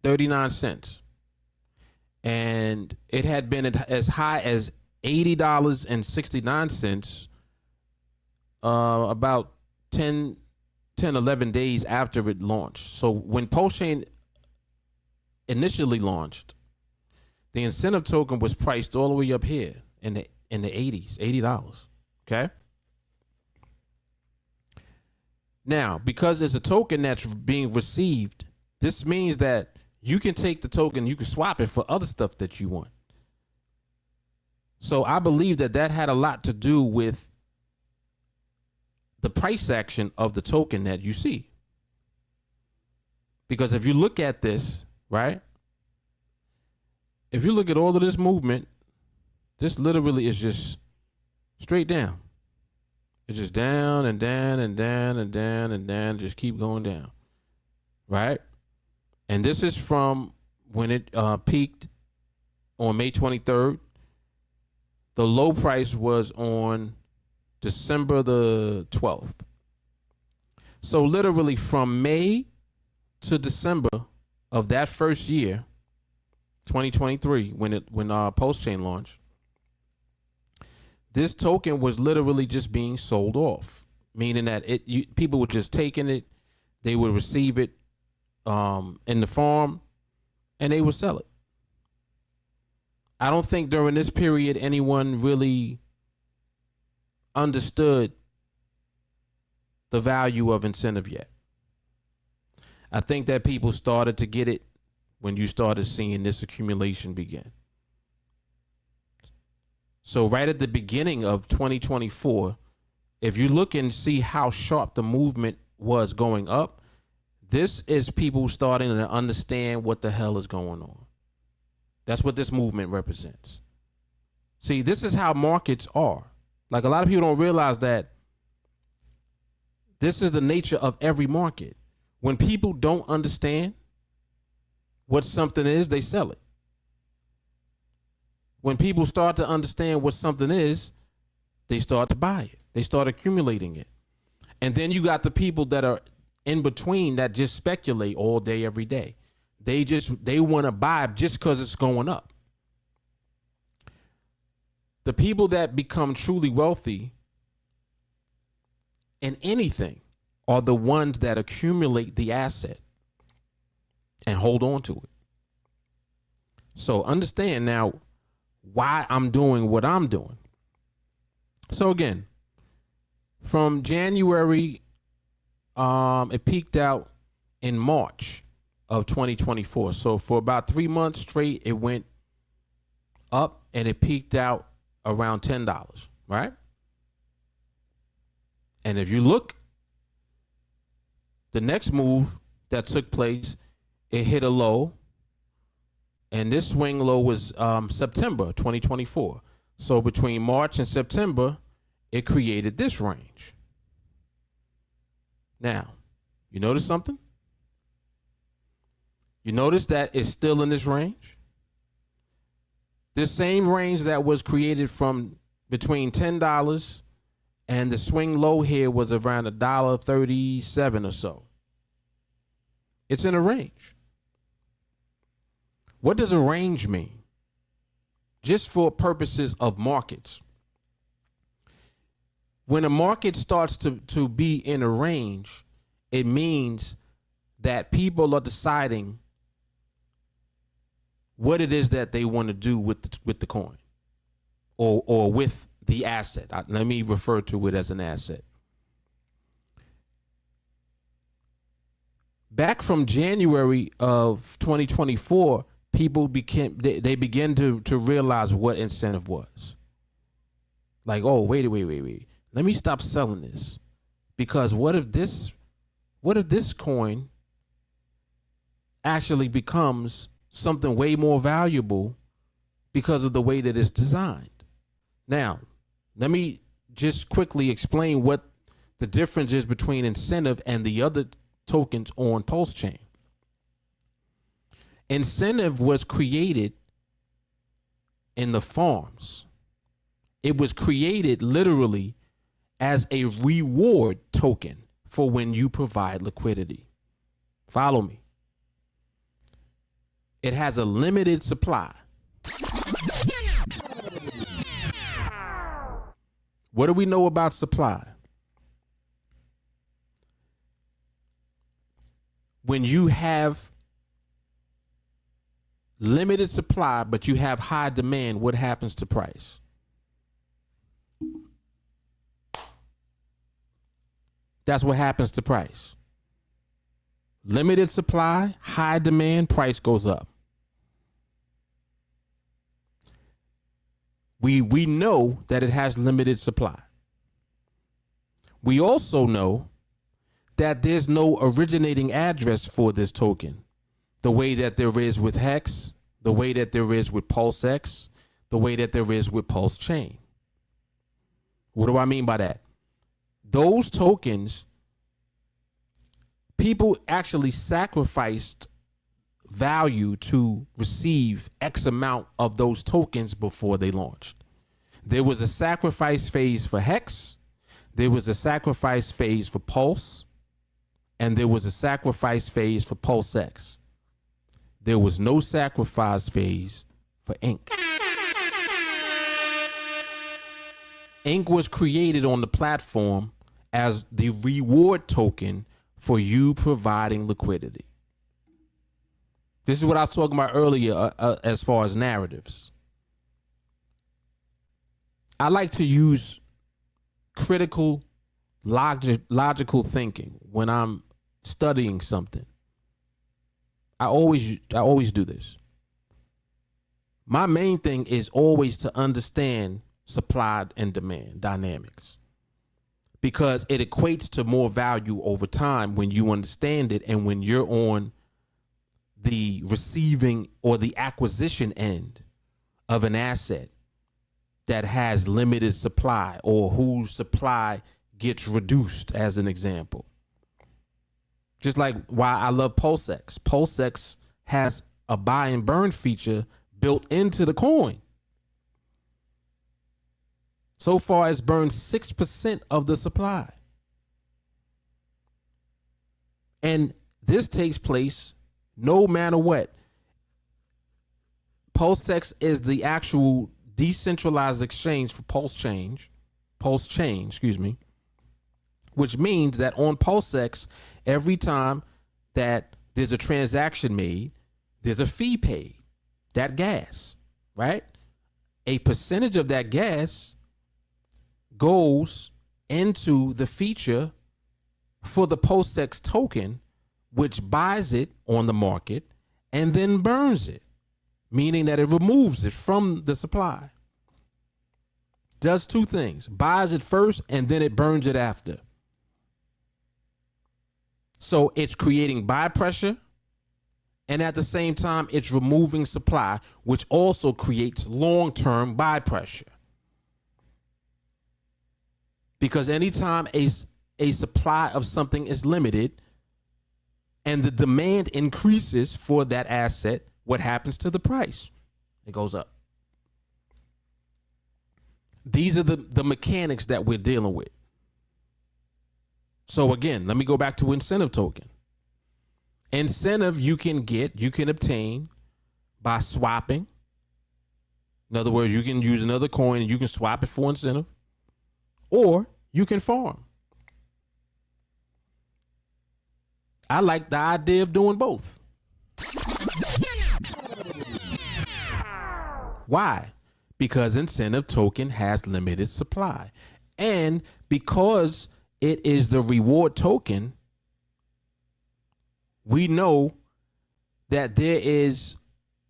39 cents. And it had been as high as $80.69 about 11 days after it launched. So when PulseChain initially launched, the incentive token was priced all the way up here in the 80s, $80. Okay. Now, because it's a token that's being received, this means that you can take the token, you can swap it for other stuff that you want. So I believe that had a lot to do with the price action of the token that you see. Because if you look at this, right? If you look at all of this movement, this literally is just straight down. It's just down and down and down and down and down, just keep going down, right? And this is from when it peaked on May 23rd. The low price was on December the 12th. So literally from May to December of that first year, 2023, when PulseChain launched, this token was literally just being sold off, meaning that people were just taking it, they would receive it in the farm, and they would sell it. I don't think during this period anyone really understood the value of incentive yet. I think that people started to get it when you started seeing this accumulation begin. So right at the beginning of 2024, if you look and see how sharp the movement was going up, this is people starting to understand what the hell is going on. That's what this movement represents. See, this is how markets are. Like, a lot of people don't realize that this is the nature of every market. When people don't understand what something is, they sell it. When people start to understand what something is, they start to buy it. They start accumulating it. And then you got the people that are in between that just speculate all day, every day. They want to buy just because it's going up. The people that become truly wealthy in anything are the ones that accumulate the asset and hold on to it. So understand now why I'm doing what I'm doing. So again, from January, it peaked out in March of 2024. So for about 3 months straight, it went up and it peaked out around $10, right? And if you look, the next move that took place, it hit a low, and this swing low was September 2024. So between March and September, it created this range. Now, you notice something? You notice that it's still in this range? This same range that was created from between $10 and the swing low here was around $1.37 or so. It's in a range. What does a range mean? Just for purposes of markets. When a market starts to be in a range, it means that people are deciding what it is that they want to do with the coin or with the asset. Let me refer to it as an asset. Back from January of 2024, people began to realize what incentive was. Like, oh, wait. Let me stop selling this. Because what if this coin actually becomes something way more valuable because of the way that it's designed? Now, let me just quickly explain what the difference is between incentive and the other tokens on PulseChain. Incentive was created in the farms. It was created literally as a reward token for when you provide liquidity. Follow me. It has a limited supply. What do we know about supply? When you have limited supply, but you have high demand, what happens to price? That's what happens to price. Limited supply, high demand, price goes up. We know that it has limited supply. We also know that there's no originating address for this token, the way that there is with HEX, the way that there is with PulseX, the way that there is with PulseChain. What do I mean by that? Those tokens, people actually sacrificed value to receive X amount of those tokens before they launched. There was a sacrifice phase for HEX, there was a sacrifice phase for Pulse, and there was a sacrifice phase for PulseX. There was no sacrifice phase for Ink. Ink was created on the platform as the reward token for you providing liquidity. This is what I was talking about earlier as far as narratives. I like to use critical, logical thinking when I'm studying something. I always do this. My main thing is always to understand supply and demand dynamics, because it equates to more value over time when you understand it and when you're on the receiving or the acquisition end of an asset that has limited supply or whose supply gets reduced, as an example. Just like why I love PulseX. PulseX has a buy and burn feature built into the coin. So far, it's burned 6% of the supply. And this takes place no matter what. PulseX is the actual decentralized exchange for PulseChain, which means that on PulseX, every time that there's a transaction made, there's a fee paid, that gas, right? A percentage of that gas goes into the feature for the PulseX token, which buys it on the market and then burns it, meaning that it removes it from the supply. Does two things: buys it first and then it burns it after. So it's creating buy pressure, and at the same time it's removing supply, which also creates long-term buy pressure. Because anytime a supply of something is limited and the demand increases for that asset, what happens to the price? It goes up. These are the mechanics that we're dealing with. So again, let me go back to incentive token. Incentive you can obtain by swapping. In other words, you can use another coin and you can swap it for incentive, or you can farm. I like the idea of doing both. Why? Because incentive token has limited supply. And because it is the reward token, we know that there is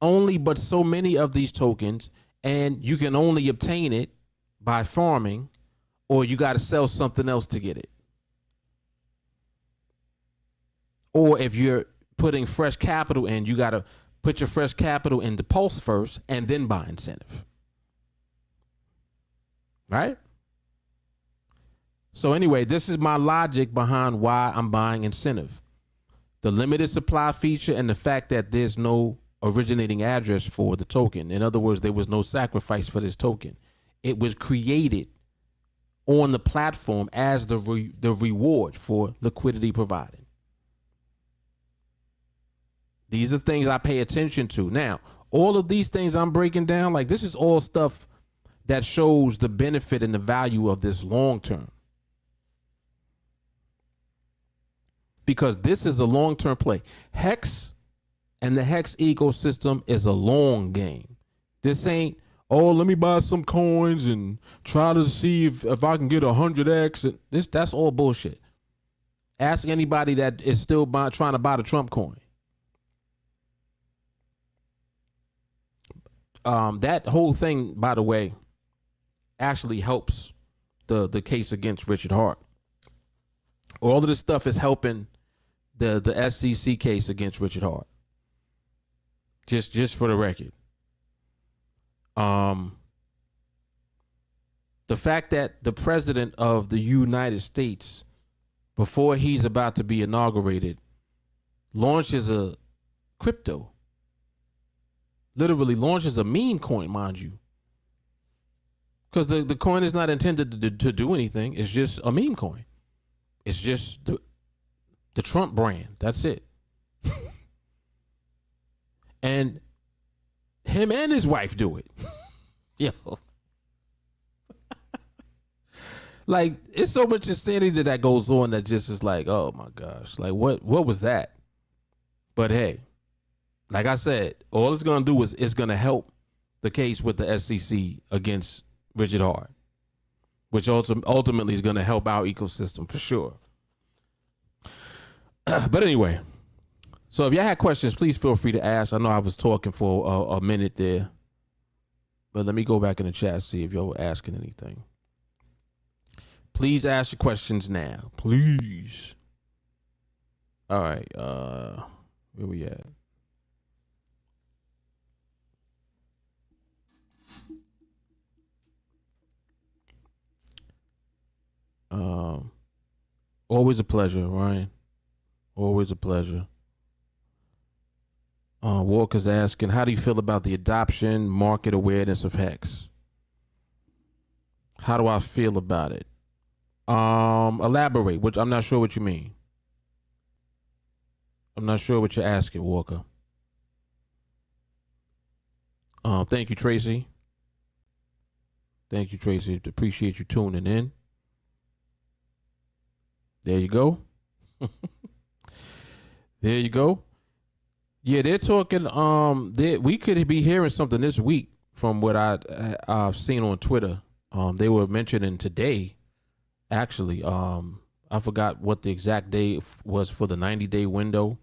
only but so many of these tokens, and you can only obtain it by farming, or you got to sell something else to get it. Or if you're putting fresh capital in, you got to put your fresh capital into Pulse first and then buy incentive. Right? So anyway, this is my logic behind why I'm buying incentive. The limited supply feature and the fact that there's no originating address for the token. In other words, there was no sacrifice for this token. It was created on the platform as the reward for liquidity provided. These are things I pay attention to. Now, all of these things I'm breaking down, like this is all stuff that shows the benefit and the value of this long term. Because this is a long-term play. HEX and the HEX ecosystem is a long game. This ain't, oh, let me buy some coins and try to see if I can get 100x. That's all bullshit. Ask anybody that is still trying to buy the Trump coin. That whole thing, by the way, actually helps the case against Richard Hart. All of this stuff is helping the SEC case against Richard Hart. Just for the record. The fact that the president of the United States, before he's about to be inaugurated, launches a crypto. Literally launches a meme coin, mind you. Because the coin is not intended to do anything. It's just a meme coin. It's just the Trump brand. That's it. And him and his wife do it. Yo. Like, it's so much insanity that goes on that just is like, oh my gosh. Like, what was that? But hey, like I said, all it's going to do is it's going to help the case with the SEC against Richard Hart, which ultimately is going to help our ecosystem for sure. But anyway, so if y'all had questions, please feel free to ask. I know I was talking for a minute there, but let me go back in the chat and see if y'all were asking anything. Please ask your questions now, please. All right, where we at? Always a pleasure, Ryan. Always a pleasure. Walker's asking, how do you feel about the adoption, market awareness of HEX? How do I feel about it? Elaborate, which I'm not sure what you mean. I'm not sure what you're asking, Walker. Thank you, Tracy. Thank you, Tracy. Appreciate you tuning in. There you go. There you go. Yeah, they're talking. We could be hearing something this week from what I've seen on Twitter. They were mentioning today, actually. I I forgot what the exact day was for the 90-day window,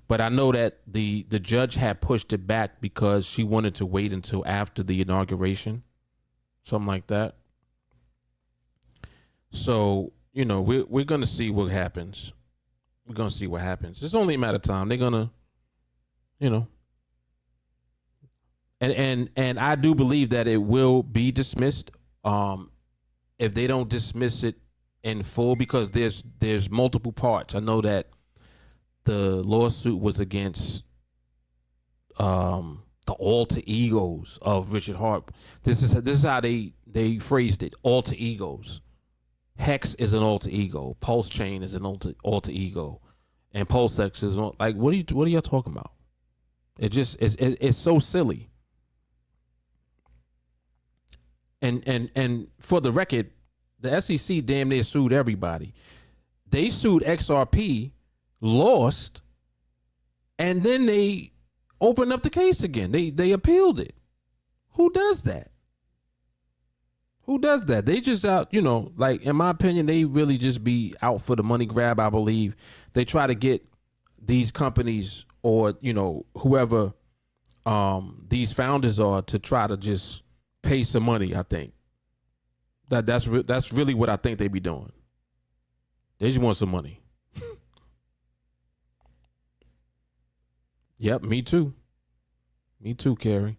but I know that the judge had pushed it back because she wanted to wait until after the inauguration, something like that. So, you know, we're gonna see what happens. We're gonna see what happens. It's only a matter of time. They're gonna, you know, and I do believe that it will be dismissed. If they don't dismiss it in full, because there's multiple parts. I know that the lawsuit was against the alter egos of Richard Hart. This is how they phrased it. Alter egos. HEX is an alter ego. PulseChain is an alter ego, and PulseX is like, what are y'all talking about? It's so silly. And for the record, the SEC damn near sued everybody. They sued XRP, lost, and then they opened up the case again. They appealed it. Who does that? Who does that? They just out, you know, like, in my opinion, they really just be out for the money grab, I believe. They try to get these companies, or, you know, whoever these founders are, to try to just pay some money, I think. That's really what I think they be doing. They just want some money. Yep, me too. Me too, Carrie.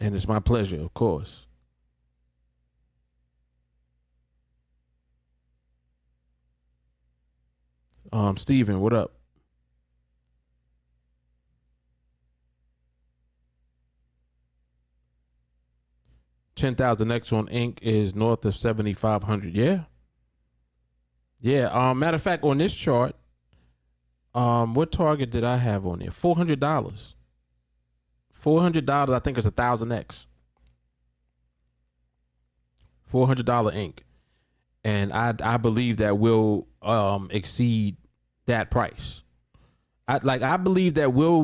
And it's my pleasure, of course. Steven, what up? $10,000X on Inc. is north of 7,500. Yeah. Yeah. Matter of fact, on this chart, what target did I have on there? $400. $400, I think, is 1,000X. $400 Inc. And I believe that will exceed that price. I believe that we're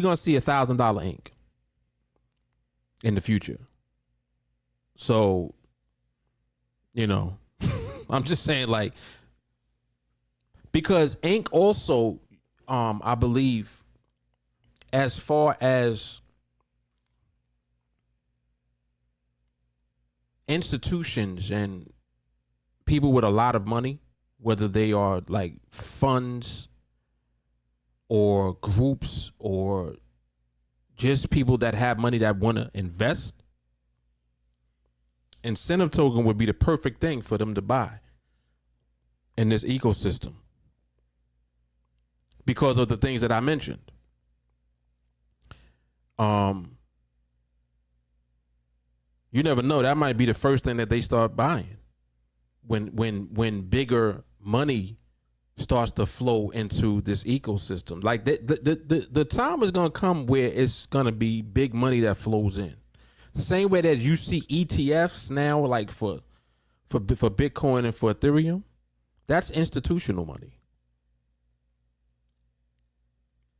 gonna see $1,000 Inc. in the future. So, you know, I'm just saying, like, because Inc. also, I believe, as far as institutions and people with a lot of money, whether they are like funds or groups or just people that have money that want to invest, incentive token would be the perfect thing for them to buy in this ecosystem because of the things that I mentioned. You never know. That might be the first thing that they start buying when bigger money starts to flow into this ecosystem. Like the time is gonna come where it's gonna be big money that flows in. The same way that you see ETFs now, like for Bitcoin and for Ethereum, that's institutional money.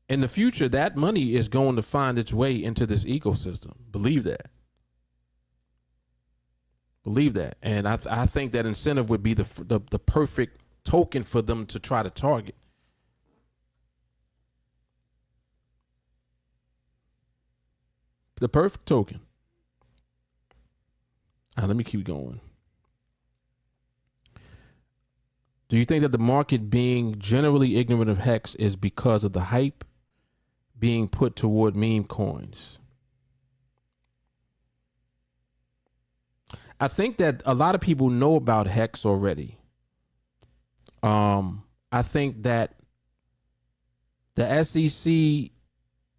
In the future, that money is going to find its way into this ecosystem. Believe that. Believe that. And I think that incentive would be the perfect token for them to try to target. The perfect token. Let me keep going. Do you think that the market being generally ignorant of HEX is because of the hype being put toward meme coins? I think that a lot of people know about HEX already. I think that the SEC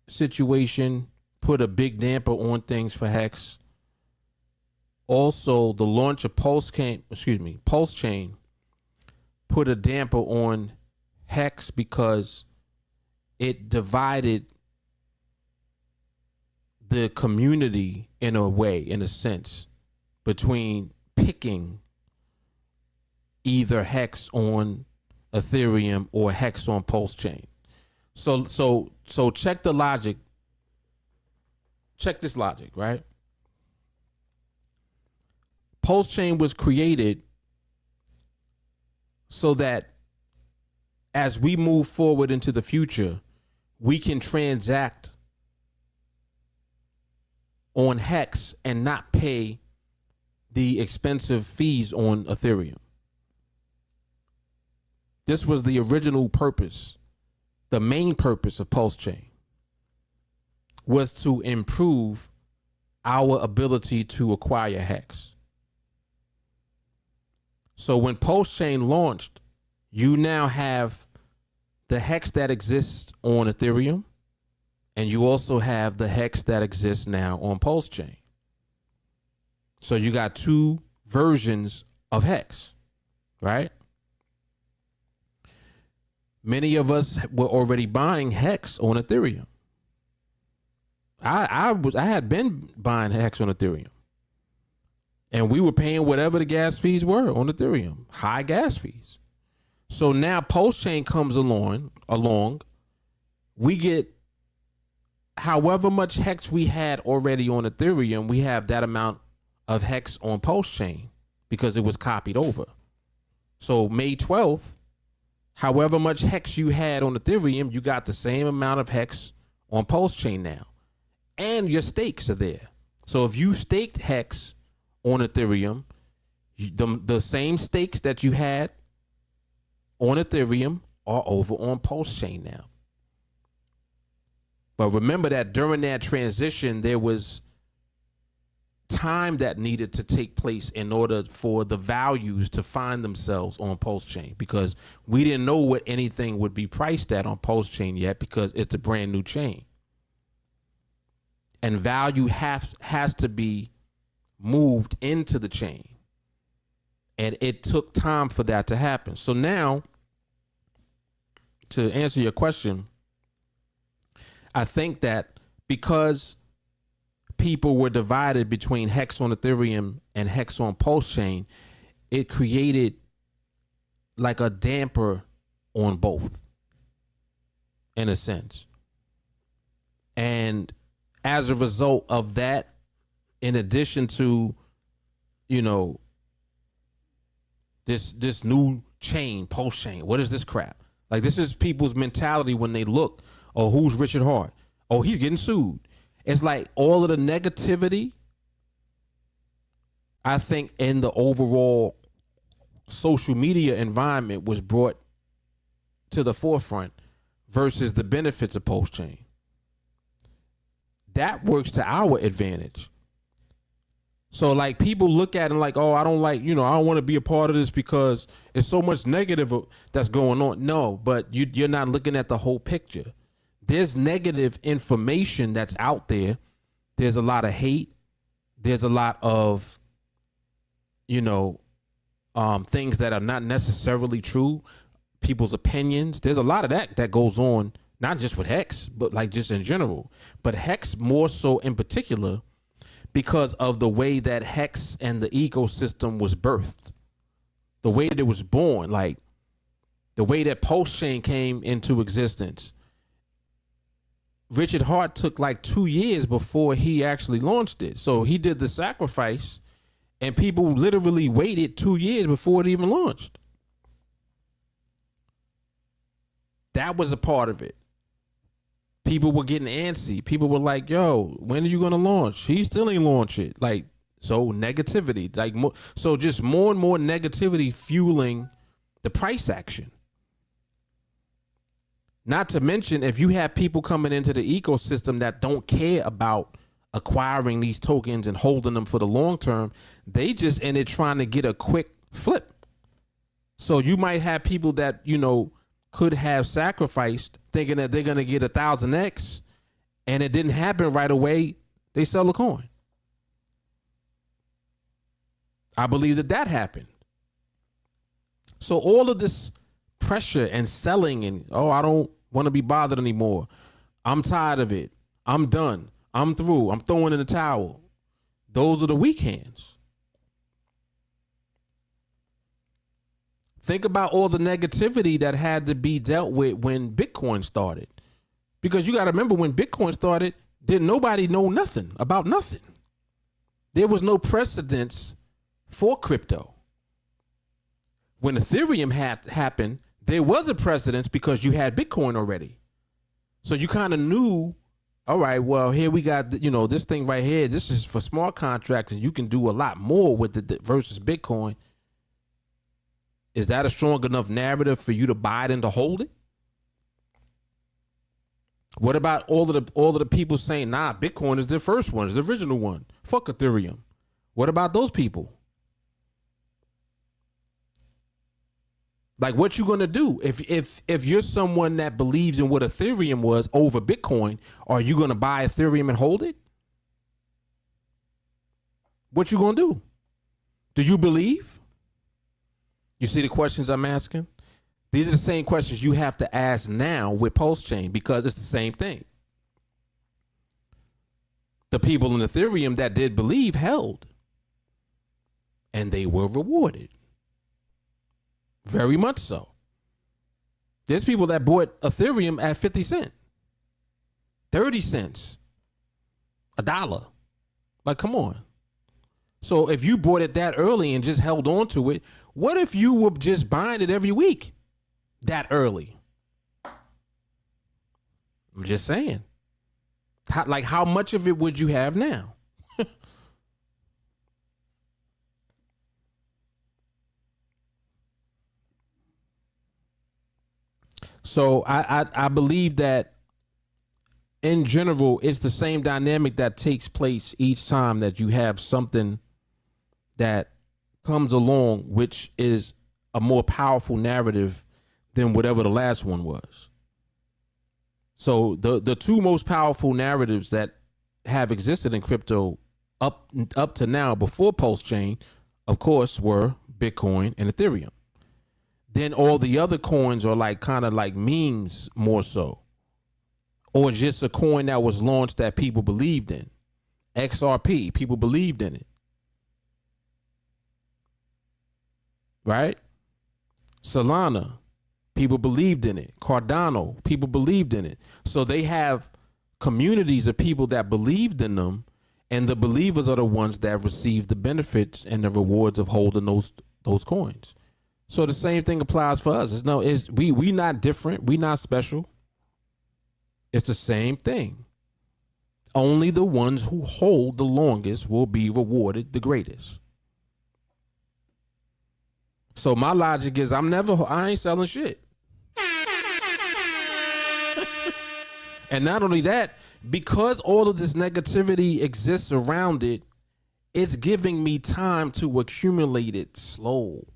situation put a big damper on things for HEX. Also, the launch of PulseChain put a damper on HEX because it divided the community in a sense, between picking either HEX on Ethereum or HEX on PulseChain. So check the logic. Check this logic, right? PulseChain was created so that as we move forward into the future, we can transact on HEX and not pay the expensive fees on Ethereum. This was the original purpose. The main purpose of PulseChain was to improve our ability to acquire HEX. So when PulseChain launched, you now have the HEX that exists on Ethereum, and you also have the HEX that exists now on PulseChain. So you got two versions of HEX, right? Many of us were already buying HEX on Ethereum. I had been buying HEX on Ethereum, and we were paying whatever the gas fees were on Ethereum, high gas fees. So now PulseChain comes along. We get however much HEX we had already on Ethereum, we have that amount of HEX on PulseChain because it was copied over. So May 12th, however much HEX you had on Ethereum, you got the same amount of HEX on PulseChain now. And your stakes are there. So if you staked HEX on Ethereum, the same stakes that you had on Ethereum are over on PulseChain now. But remember that during that transition, there was time that needed to take place in order for the values to find themselves on PulseChain, because we didn't know what anything would be priced at on PulseChain yet, because it's a brand new chain. And value has to be moved into the chain. And it took time for that to happen. So now, to answer your question, I think that because people were divided between HEX on Ethereum and HEX on PulseChain, it created like a damper on both, in a sense. And as a result of that, in addition to, this new chain, PulseChain, what is this crap? Like, this is people's mentality when they look, oh, who's Richard Hart? Oh, he's getting sued. It's like all of the negativity, I think, in the overall social media environment was brought to the forefront versus the benefits of PulseChain. That works to our advantage. So like people look at it like, oh, I don't want to be a part of this because it's so much negative that's going on. No, but you're not looking at the whole picture. There's negative information that's out there. There's a lot of hate. There's a lot of, things that are not necessarily true. People's opinions. There's a lot of that goes on, not just with HEX, but like just in general. But HEX more so in particular, because of the way that HEX and the ecosystem was birthed, the way that it was born, like the way that PulseChain came into existence. Richard Hart took like 2 years before he actually launched it. So he did the sacrifice, and people literally waited 2 years before it even launched. That was a part of it. People were getting antsy. People were like, yo, when are you going to launch? He still ain't launch it. Like, so negativity, so just more and more negativity fueling the price action. Not to mention, if you have people coming into the ecosystem that don't care about acquiring these tokens and holding them for the long term, they just in it trying to get a quick flip. So you might have people that, could have sacrificed thinking that they're going to get 1,000x, and it didn't happen right away. They sell the coin. I believe that happened. So all of this pressure and selling and, oh, I don't want to be bothered anymore. I'm tired of it. I'm done. I'm through. I'm throwing in the towel. Those are the weak hands. Think about all the negativity that had to be dealt with when Bitcoin started. Because you got to remember, when Bitcoin started, didn't nobody know nothing about nothing. There was no precedence for crypto. When Ethereum had happened, there was a precedence because you had Bitcoin already. So you kind of knew, all right, well, here we got, you know, this thing right here. This is for smart contracts and you can do a lot more with it versus Bitcoin. Is that a strong enough narrative for you to buy it and to hold it? What about all of the people saying, nah, Bitcoin is the first one, is the original one. Fuck Ethereum. What about those people? Like, what you gonna do if you're someone that believes in what Ethereum was over Bitcoin? Are you gonna buy Ethereum and hold it? What you gonna do? Do you believe? You see the questions I'm asking? These are the same questions you have to ask now with PulseChain because it's the same thing. The people in Ethereum that did believe held, and they were rewarded. Very much so. There's people that bought Ethereum at 50 cents, 30 cents, $1. Like, come on. So if you bought it that early and just held on to it, what if you were just buying it every week that early? I'm just saying. How much of it would you have now? So I believe that in general, it's the same dynamic that takes place each time that you have something that comes along, which is a more powerful narrative than whatever the last one was. So the two most powerful narratives that have existed in crypto up to now before PulseChain, of course, were Bitcoin and Ethereum. Then all the other coins are like kind of like memes more so, or just a coin that was launched that people believed in. XRP, people believed in it. Right? Solana, people believed in it. Cardano, people believed in it. So they have communities of people that believed in them, and the believers are the ones that receive the benefits and the rewards of holding those coins. So the same thing applies for us. We not different. We not special. It's the same thing. Only the ones who hold the longest will be rewarded the greatest. So my logic is I ain't selling shit. And not only that, because all of this negativity exists around it, it's giving me time to accumulate it slow.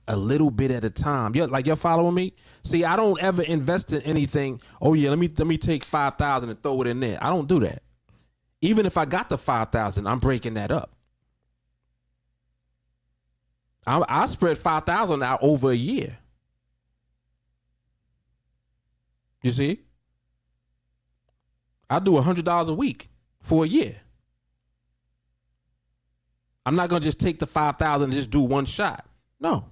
A little bit at a time. You're following me? See, I don't ever invest in anything. Oh yeah, let me take 5,000 and throw it in there. I don't do that. Even if I got the 5,000, I'm breaking that up. I spread 5,000 out over a year. You see? I do $100 a week for a year. I'm not gonna just take the 5,000 and just do one shot. No.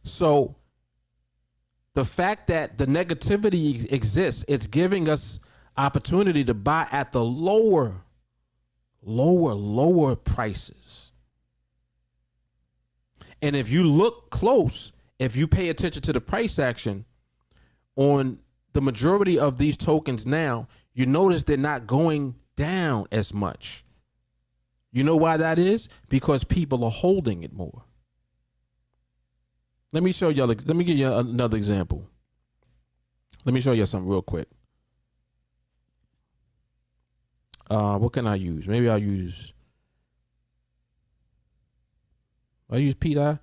So the fact that the negativity exists, it's giving us opportunity to buy at the lower prices. And if you look close, if you pay attention to the price action on the majority of these tokens now, you notice they're not going down as much. You know why that is? Because people are holding it more. Let me show y'all. Let me give you another example. Let me show you something real quick. What can I use? Maybe I'll use PDI.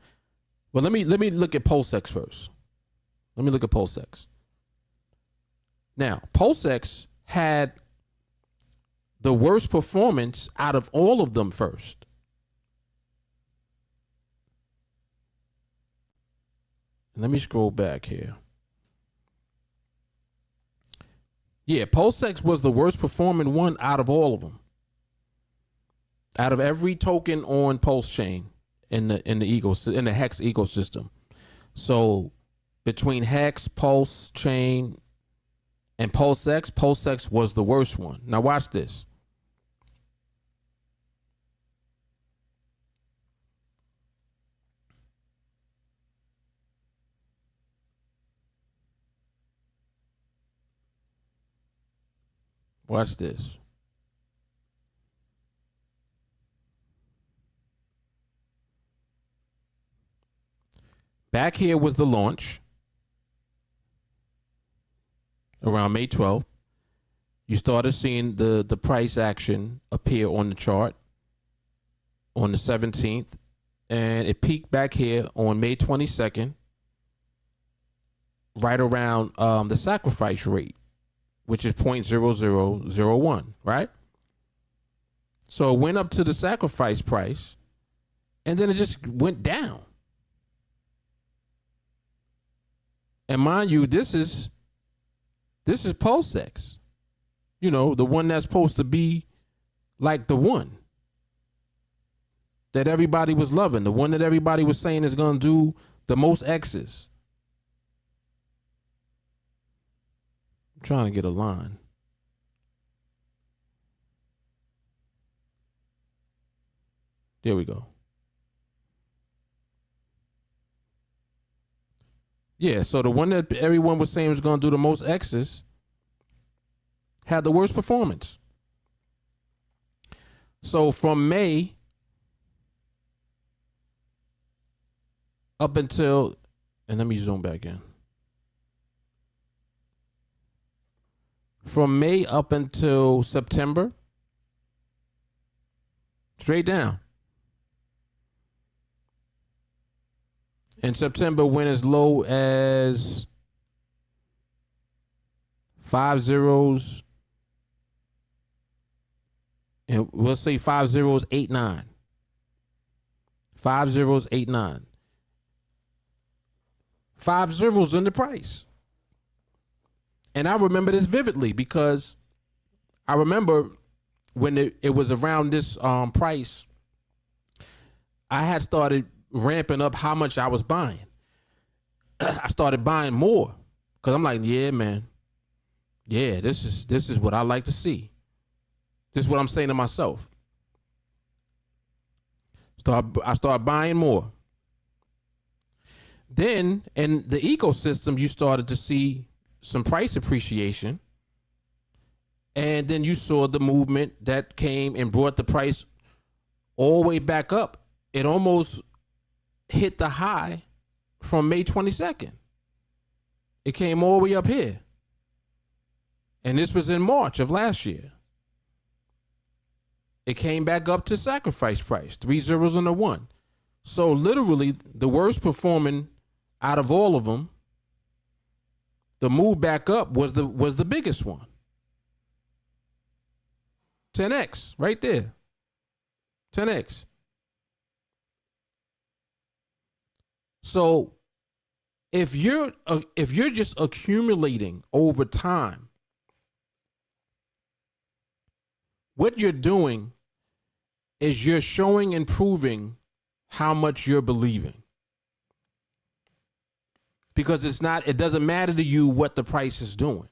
Well, let me look at PulseX first. Let me look at PulseX. Now, PulseX had the worst performance out of all of them first. Let me scroll back here. Yeah, PulseX was the worst performing one out of all of them. Out of every token on PulseChain in the HEX ecosystem. So between HEX, PulseChain, and PulseX was the worst one. Now watch this. Watch this. Back here was the launch around May 12th. You started seeing the price action appear on the chart on the 17th, and it peaked back here on May 22nd, right around the sacrifice rate, which is 0.0001, right? So it went up to the sacrifice price, and then it just went down. And mind you, this is PulseX. You know, the one that's supposed to be like the one that everybody was loving, the one that everybody was saying is going to do the most X's. I'm trying to get a line. There we go. Yeah, so the one that everyone was saying was going to do the most X's had the worst performance. So from May up until, and let me zoom back in. From May up until September, straight down. In September went as low as 5 zeros, and we'll say 5 zeros 89. 5 zeros 89. 5 zeros in the price. And I remember this vividly because I remember when it was around this price, I had started ramping up how much I was buying. I started buying more because I'm like, yeah, man. Yeah, this is what I like to see. This is what I'm saying to myself. I start buying more. Then in the ecosystem, you started to see some price appreciation. And then you saw the movement that came and brought the price all the way back up. It almost hit the high from May 22nd. It came all the way up here. And this was in March of last year. It came back up to sacrifice price, 3 zeros and a 1. So literally the worst performing out of all of them, the move back up was the biggest one. 10x right there. 10x. So if you're just accumulating over time, what you're doing is you're showing and proving how much you're believing. Because it doesn't matter to you what the price is doing.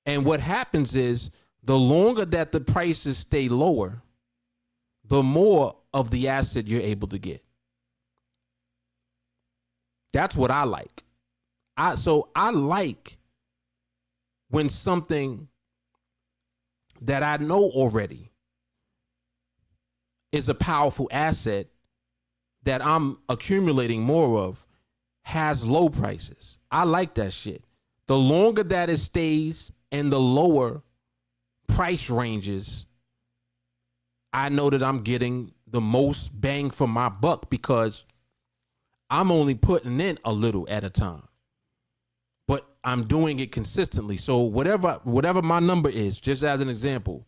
And what happens is the longer that the prices stay lower, the more of the asset you're able to get. That's what I like. So I like when something that I know already is a powerful asset that I'm accumulating more of has low prices. I like that shit. The longer that it stays in the lower price ranges, I know that I'm getting the most bang for my buck because I'm only putting in a little at a time, but I'm doing it consistently. So whatever my number is, just as an example,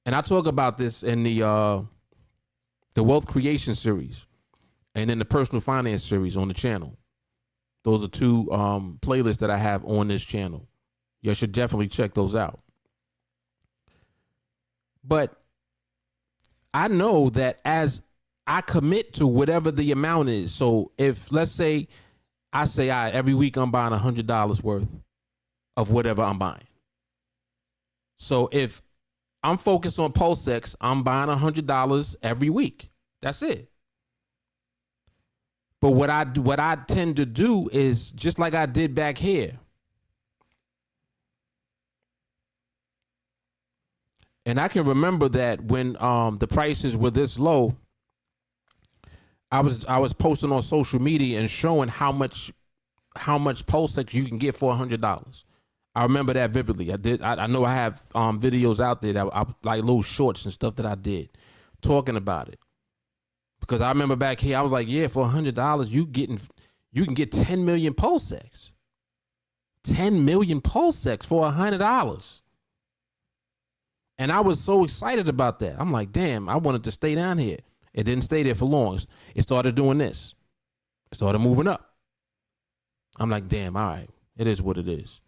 and I talk about this in the wealth creation series and in the personal finance series on the channel. Those are two playlists that I have on this channel. You should definitely check those out. But I know that as I commit to whatever the amount is. So if, let's say, I say, all right, every week I'm buying $100 worth of whatever I'm buying. So if I'm focused on PulseX, I'm buying $100 every week. That's it. But what I tend to do is just like I did back here. And I can remember that when the prices were this low, I was posting on social media and showing how much PulseX you can get for $100. I remember that vividly. I know I have videos out there that I like little shorts and stuff that I did talking about it. Because I remember back here, I was like, yeah, for $100, you can get 10 million PulseX. 10 million PulseX for $100. And I was so excited about that. I'm like, damn, I wanted to stay down here. It didn't stay there for long. It started doing this. It started moving up. I'm like, damn, all right, it is what it is.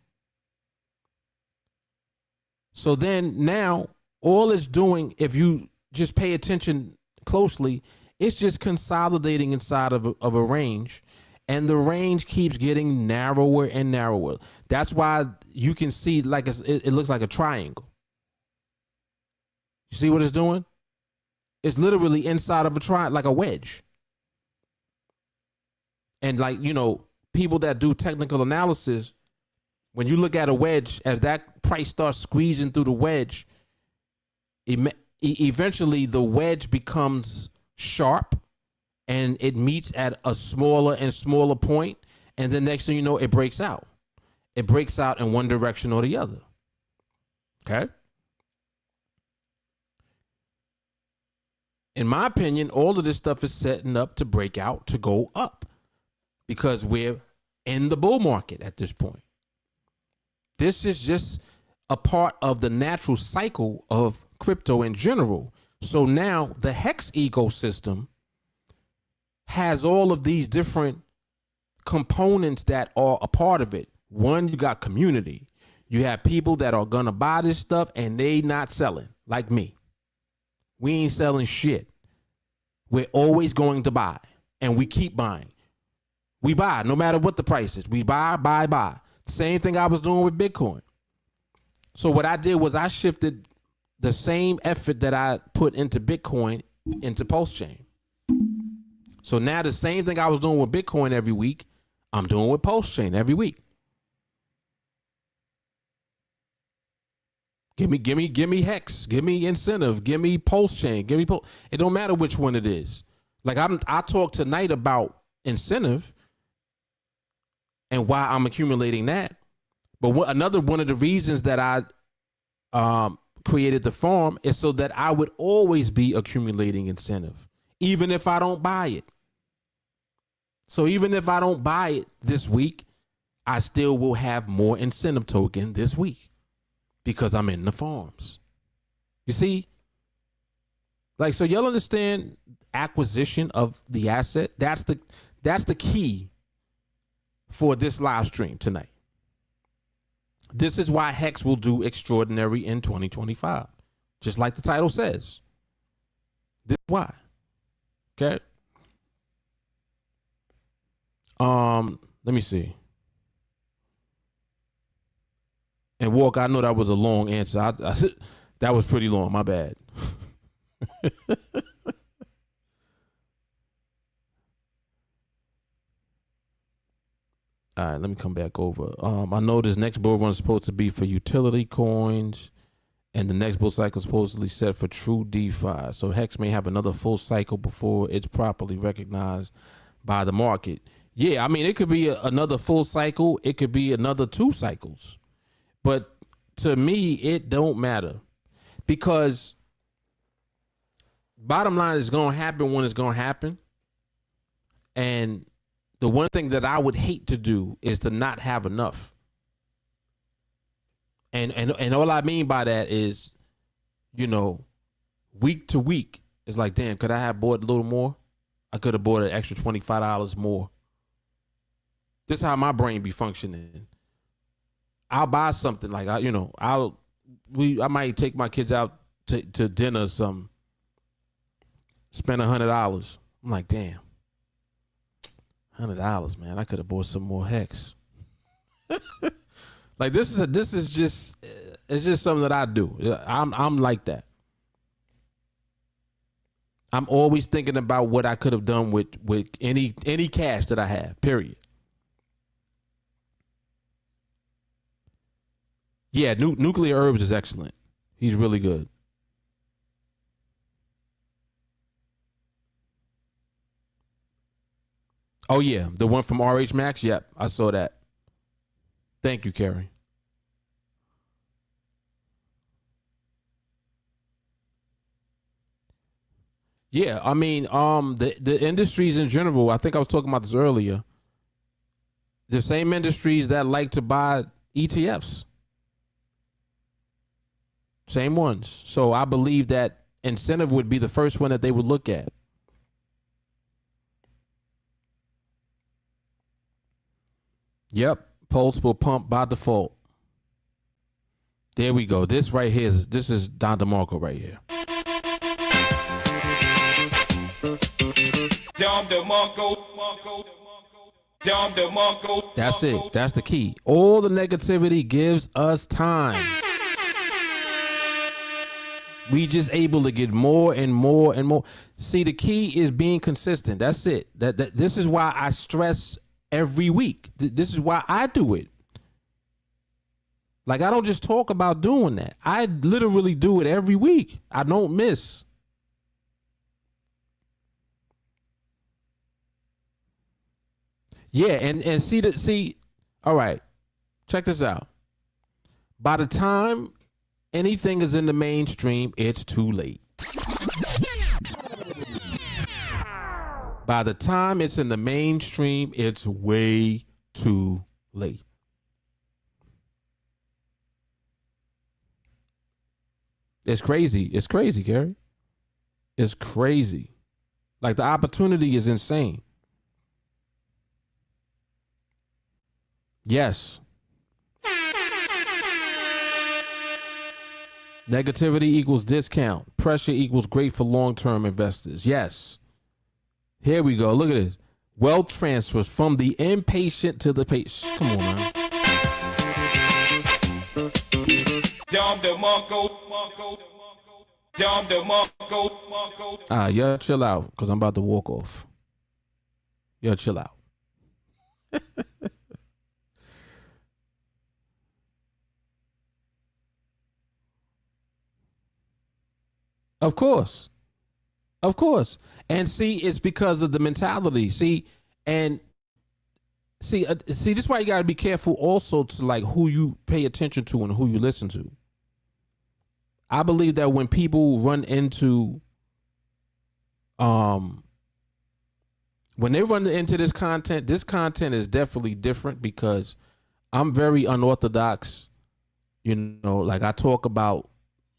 So then now, all it's doing, if you just pay attention closely, it's just consolidating inside of a range. And the range keeps getting narrower and narrower. That's why you can see like it looks like a triangle. You see what it's doing? It's literally inside of a triangle, like a wedge. And like, you know, people that do technical analysis, when you look at a wedge, as that price starts squeezing through the wedge, eventually the wedge becomes sharp and it meets at a smaller and smaller point, and then next thing you know, it breaks out. It breaks out in one direction or the other. Okay? In my opinion, all of this stuff is setting up to break out, to go up, because we're in the bull market at this point. This is just a part of the natural cycle of crypto in general. So now the HEX ecosystem has all of these different components that are a part of it. One, you got community. You have people that are gonna buy this stuff and they not selling, like me. We ain't selling shit. We're always going to buy, and we keep buying. We buy no matter what the price is. We buy. Same thing I was doing with Bitcoin. So what I did was I shifted the same effort that I put into Bitcoin into PulseChain. So now the same thing I was doing with Bitcoin every week, I'm doing with PulseChain every week. Give me HEX, give me incentive, give me PulseChain, it don't matter which one it is. Like I talked tonight about incentive and why I'm accumulating that. But another one of the reasons that I created the farm is so that I would always be accumulating incentive, even if I don't buy it. So even if I don't buy it this week, I still will have more incentive token this week because I'm in the farms. You see? Like, so y'all understand acquisition of the asset? That's the key for this live stream tonight. This is why HEX will do extraordinary in 2025. Just like the title says. This is why. Okay. Let me see. And Walk, I know that was a long answer. That was pretty long. My bad. All right, let me come back over. I know this next bull run is supposed to be for utility coins, and the next bull cycle is supposedly set for true DeFi. So HEX may have another full cycle before it's properly recognized by the market. Yeah, I mean, it could be another full cycle. It could be another 2 cycles. But to me, it don't matter, because bottom line is going to happen when it's going to happen. And the one thing that I would hate to do is to not have enough. And all I mean by that is, you know, week to week, it's like, damn, could I have bought a little more? I could have bought an extra $25 more. This is how my brain be functioning. I'll buy something like I might take my kids out to dinner or something. Spend $100. I'm like, damn, $100, man. I could have bought some more HEX. Like this is just it's just something that I do. I'm like that. I'm always thinking about what I could have done with any cash that I have. Period. Yeah, Nuclear Herbs is excellent. He's really good. Oh yeah, the one from RH Max. Yep, I saw that. Thank you, Carrie. Yeah, I mean, the industries in general. I think I was talking about this earlier. The same industries that like to buy ETFs, same ones. So I believe that incentive would be the first one that they would look at. Yep, Pulse will pump by default. There we go. This right here is Don DeMarco right here. That's it. That's the key. All the negativity gives us time. We just able to get more and more and more. See, the key is being consistent. That's it. That this is why I stress every week. This is why I do it. Like, I don't just talk about doing that. I literally do it every week. I don't miss. Yeah, and see, all right. Check this out. By the time anything is in the mainstream, it's too late. By the time it's in the mainstream, it's way too late. It's crazy. It's crazy, Gary. It's crazy. Like, the opportunity is insane. Yes. Negativity equals discount. Pressure equals great for long-term investors. Yes. Here we go. Look at this. Wealth transfers from the impatient to the patient. Come on, man. Y'all chill out, because I'm about to walk off. Y'all chill out. Of course. Of course. And see, it's because of the mentality. See, this is why you got to be careful also to, like, who you pay attention to and who you listen to. I believe that when people run into, when they run into this content is definitely different, because I'm very unorthodox. You know, like, I talk about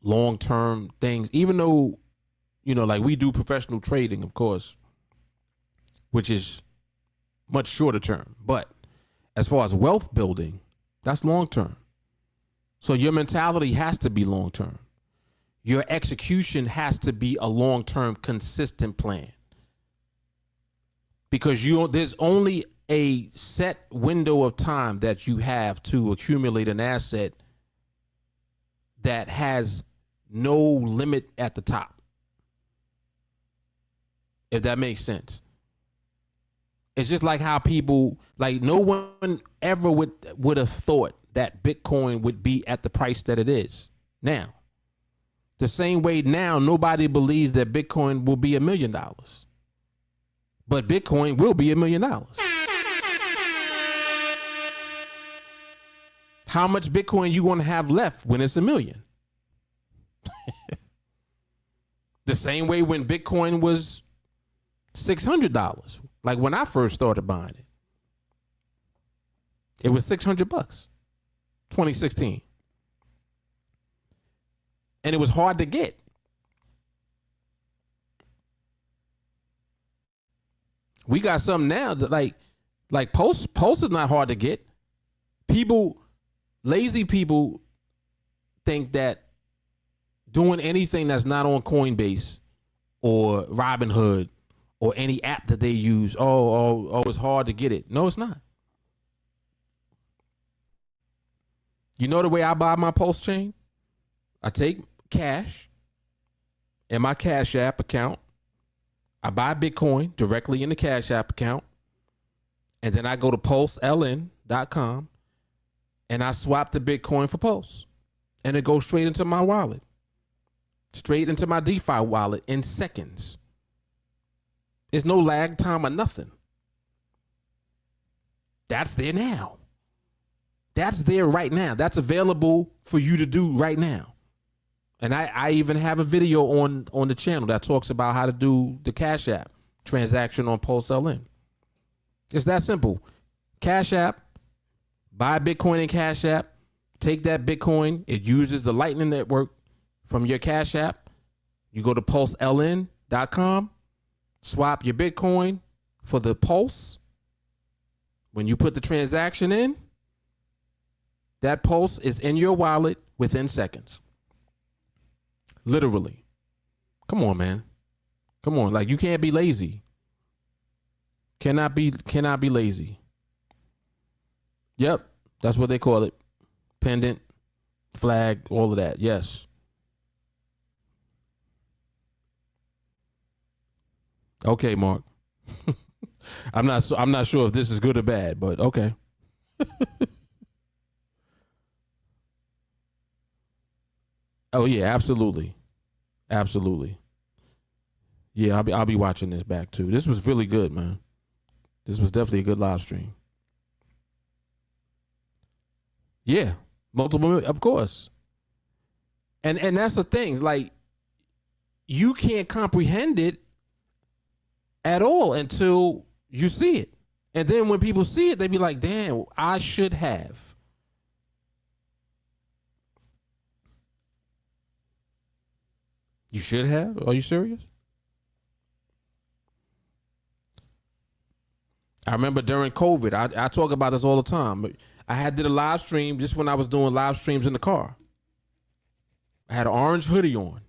long-term things, even though, you know, like, we do professional trading, of course, which is much shorter term. But as far as wealth building, that's long-term. So your mentality has to be long-term. Your execution has to be a long-term, consistent plan. Because there's only a set window of time that you have to accumulate an asset that has no limit at the top. If that makes sense. It's just like how people, like, no one ever would have thought that Bitcoin would be at the price that it is now. The same way now, nobody believes that Bitcoin will be $1 million. But Bitcoin will be $1 million. How much Bitcoin you going to have left when it's $1 million? The same way when Bitcoin was $600. Like, when I first started buying it, it was $600, 2016. And it was hard to get. We got something now that, like Pulse is not hard to get. Lazy people think that doing anything that's not on Coinbase or Robinhood or any app that they use, it's hard to get it. No, it's not. You know the way I buy my PulseChain? I take cash in my CashApp account. I buy Bitcoin directly in the CashApp account. And then I go to PulseLN.com and I swap the Bitcoin for Pulse. And it goes straight into my wallet. Straight into my DeFi wallet in seconds. There's no lag time or nothing. That's there now. That's there right now. That's available for you to do right now. And I even have a video on the channel that talks about how to do the CashApp transaction on PulseLN. It's that simple. CashApp, buy Bitcoin in CashApp, take that Bitcoin. It uses the Lightning Network from your CashApp. You go to PulseLN.com, swap your Bitcoin for the Pulse. When you put the transaction in, that Pulse is in your wallet within seconds. Literally. Come on, man. Come on. Like, you can't be lazy. Cannot be lazy. Yep. That's what they call it. Pendant, flag, all of that. Yes. Okay, Mark. I'm not sure if this is good or bad, but okay. Oh yeah, absolutely. Absolutely. Yeah, I'll be watching this back too. This was really good, man. This was definitely a good live stream. Yeah, multiple, of course. And that's the thing, like, you can't comprehend it at all until you see it. And then when people see it, they be like, damn, I should have. You should have? Are you serious? I remember during COVID, I talk about this all the time. But I did a live stream just when I was doing live streams in the car. I had an orange hoodie on.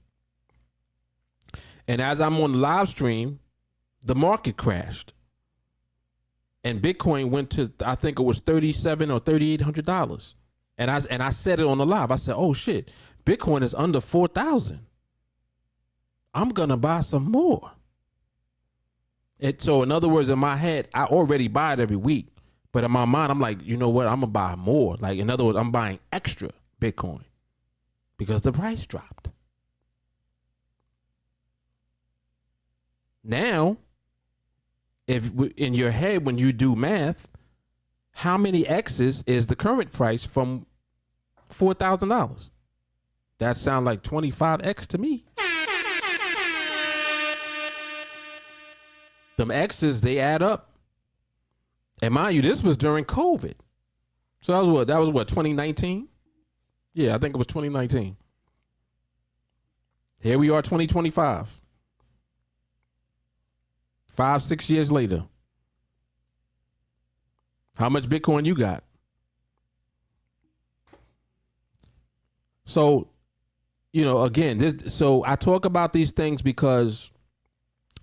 And as I'm on the live stream, the market crashed. And Bitcoin went to, I think it was $3,700 or $3,800. And I said it on the live. I said, oh shit, Bitcoin is under 4,000. I'm gonna buy some more. So in other words, in my head, I already buy it every week. But in my mind, I'm like, you know what? I'm gonna buy more. Like, in other words, I'm buying extra Bitcoin because the price dropped. Now, if in your head, when you do math, how many X's is the current price from $4,000? That sounds like 25X to me. Them X's, they add up. And mind you, this was during COVID. So that was what, 2019? Yeah, I think it was 2019. Here we are, 2025. 5-6 years later. How much Bitcoin you got? So, again, so I talk about these things because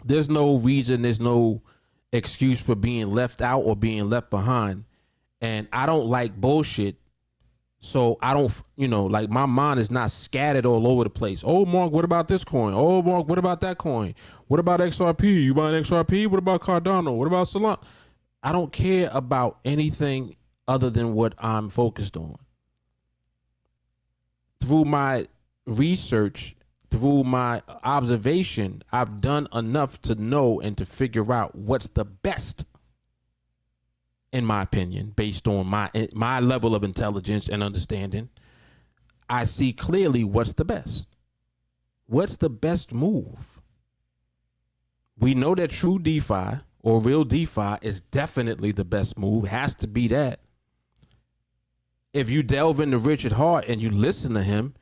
there's no reason, there's no excuse for being left out or being left behind. And I don't like bullshit. So I don't, like, my mind is not scattered all over the place. Oh, Mark, what about this coin? Oh, Mark, what about that coin? What about XRP? You buying XRP? What about Cardano? What about Solana? I don't care about anything other than what I'm focused on. Through my research, through my observation, I've done enough to know and to figure out what's the best, in my opinion, based on my level of intelligence and understanding. I see clearly what's the best. What's the best move? We know that true DeFi or real DeFi is definitely the best move. Has to be that. If you delve into Richard Hart and you listen to him,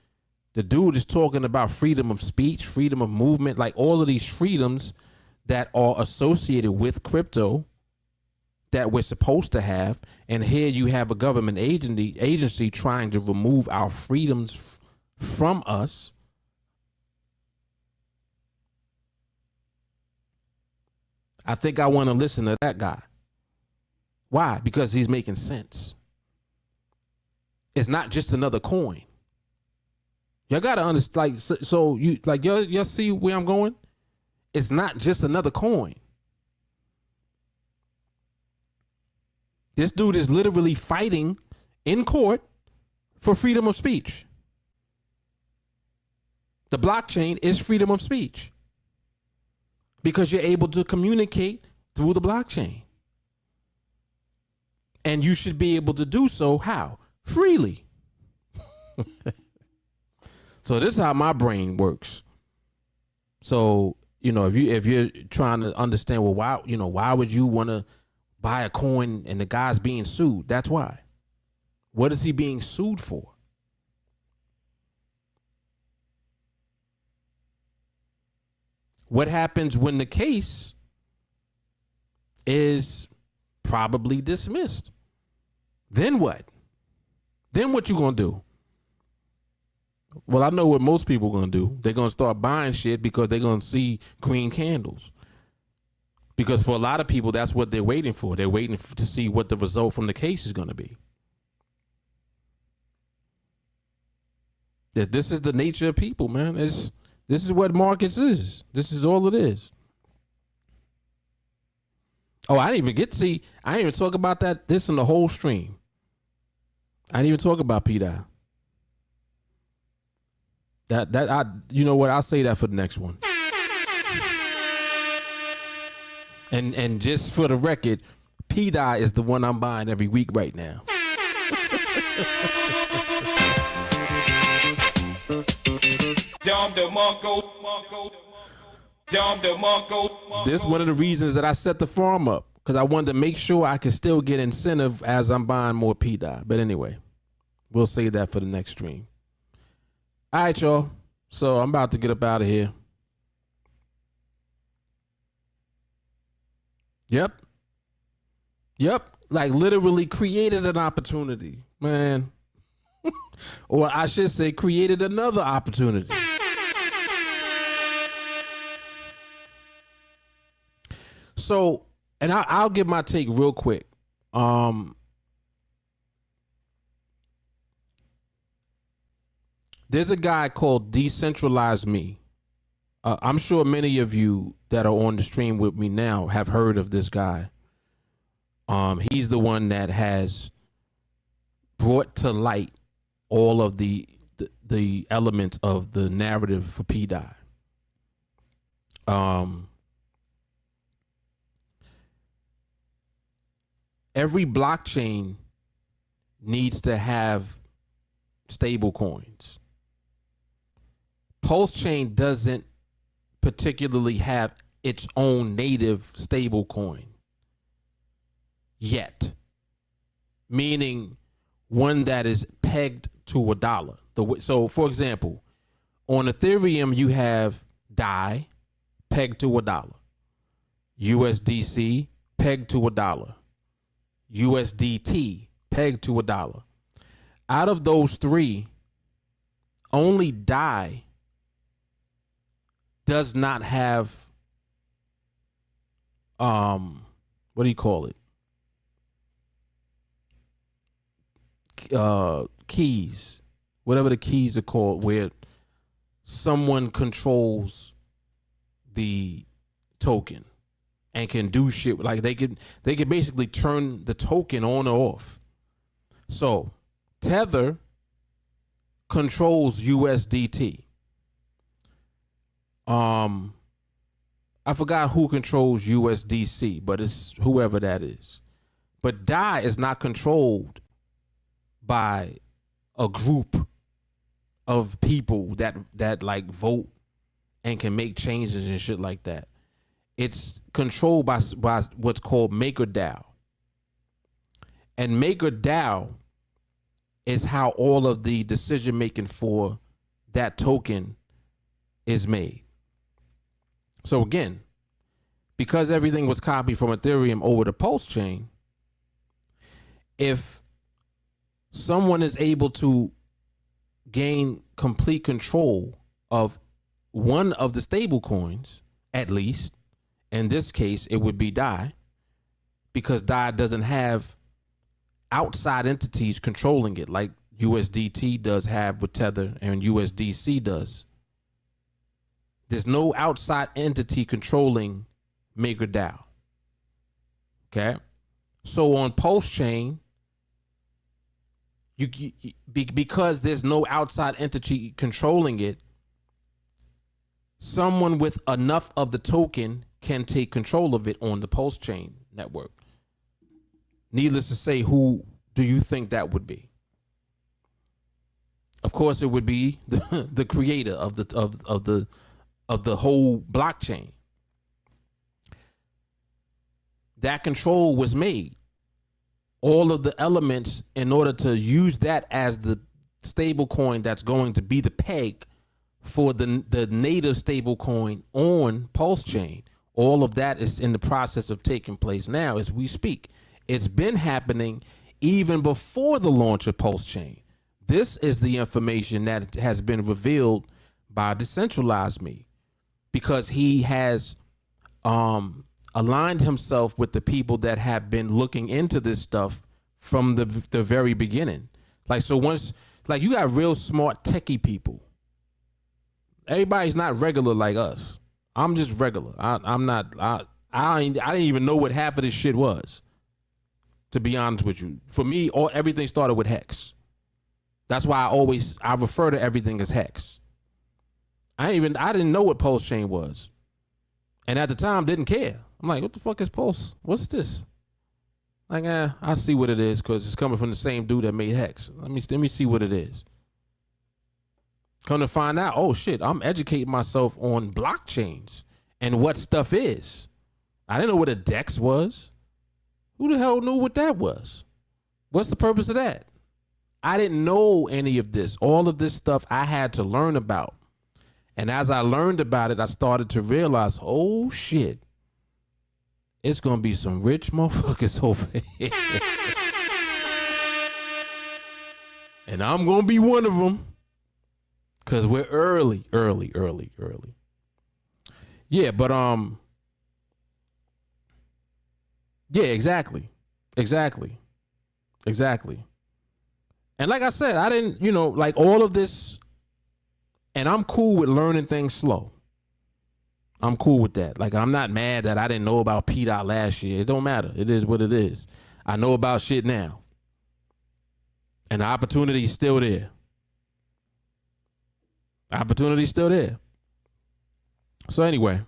the dude is talking about freedom of speech, freedom of movement, like all of these freedoms that are associated with crypto that we're supposed to have. And here you have a government agency trying to remove our freedoms from us. I think I want to listen to that guy. Why? Because he's making sense. It's not just another coin. Y'all gotta understand, like, so you, like, y'all see where I'm going? It's not just another coin. This dude is literally fighting in court for freedom of speech. The blockchain is freedom of speech because you're able to communicate through the blockchain. And you should be able to do so how? Freely. So this is how my brain works. So, if you're trying to understand, well, why would you want to buy a coin and the guy's being sued? That's why. What is he being sued for? What happens when the case is probably dismissed? Then what? Then what you gonna do? Well, I know what most people gonna do. They're gonna start buying shit because they're gonna see green candles. Because for a lot of people, that's what they're waiting for. They're waiting to see what the result from the case is gonna be. This is the nature of people, man. This is what markets is. This is all it is. Oh, I didn't even talk about this in the whole stream. I didn't even talk about P-Dye. You know what? I'll say that for the next one. And just for the record, P-Dye is the one I'm buying every week right now. This is one of the reasons that I set the farm up, because I wanted to make sure I could still get incentive as I'm buying more P-Dye. But anyway, we'll save that for the next stream. All right, y'all. So I'm about to get up out of here. Yep. Like literally created an opportunity, man. Or I should say created another opportunity. So, and I'll give my take real quick. There's a guy called Decentralize Me. I'm sure many of you that are on the stream with me now have heard of this guy. He's the one that has brought to light all of the elements of the narrative for P-Dye. Every blockchain needs to have stable coins. PulseChain doesn't particularly have its own native stable coin yet, meaning one that is pegged to $1. So, for example, on Ethereum, you have DAI pegged to $1, USDC pegged to $1, USDT pegged to $1. Out of those three, only DAI does not have what do you call it? Keys, whatever the keys are called, where someone controls the token and can do shit like they can basically turn the token on or off. So Tether controls USDT. I forgot who controls USDC, but it's whoever that is. But DAI is not controlled by a group of people that like vote and can make changes and shit like that. It's controlled by what's called MakerDAO. And MakerDAO is how all of the decision making for that token is made. So again, because everything was copied from Ethereum over to PulseChain, if someone is able to gain complete control of one of the stable coins, at least, in this case, it would be DAI, because DAI doesn't have outside entities controlling it like USDT does have with Tether and USDC does. There's no outside entity controlling MakerDAO. Okay? So on PulseChain, because there's no outside entity controlling it, someone with enough of the token can take control of it on the PulseChain network. Needless to say, who do you think that would be? Of course, it would be the creator of the whole blockchain. That control was made. All of the elements in order to use that as the stable coin that's going to be the peg for the native stable coin on PulseChain. All of that is in the process of taking place now as we speak. It's been happening even before the launch of PulseChain. This is the information that has been revealed by Decentralized Me, because he has aligned himself with the people that have been looking into this stuff from the very beginning. Like, so once, like, you got real smart techie people. Everybody's not regular like us. I'm just regular. I'm not. I didn't even know what half of this shit was, to be honest with you. For me, everything started with HEX. That's why I refer to everything as HEX. I didn't know what PulseChain was, and at the time didn't care. I'm like, what the fuck is Pulse? What's this? Like, I see what it is because it's coming from the same dude that made HEX. Let me see what it is. Come to find out, oh shit, I'm educating myself on blockchains and what stuff is. I didn't know what a DEX was. Who the hell knew what that was? What's the purpose of that? I didn't know any of this. All of this stuff I had to learn about. And as I learned about it, I started to realize, oh shit, it's going to be some rich motherfuckers over here. And I'm going to be one of them. Because we're early. Yeah, but, yeah, exactly. And like I said, I didn't, like all of this, and I'm cool with learning things slow. I'm cool with that. Like, I'm not mad that I didn't know about P. last year. It don't matter. It is what it is. I know about shit now. And the opportunity is still there. Opportunity's still there. So anyway,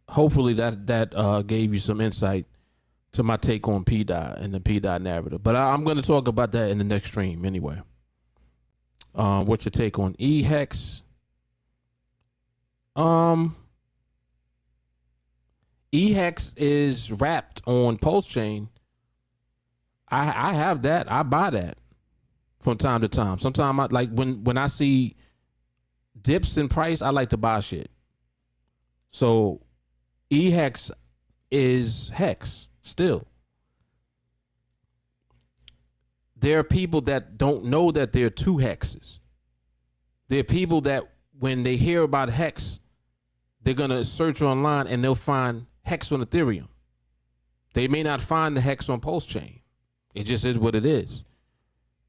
hopefully that gave you some insight to my take on P. and the P. narrative. But I'm going to talk about that in the next stream anyway. What's your take on HEX? HEX is wrapped on PulseChain. I have that. I buy that from time to time. Sometimes I like when I see dips in price, I like to buy shit. So HEX is HEX still. There are people that don't know that there are two hexes. There are people that when they hear about HEX, they're going to search online and they'll find HEX on Ethereum. They may not find the HEX on PulseChain. It just is what it is.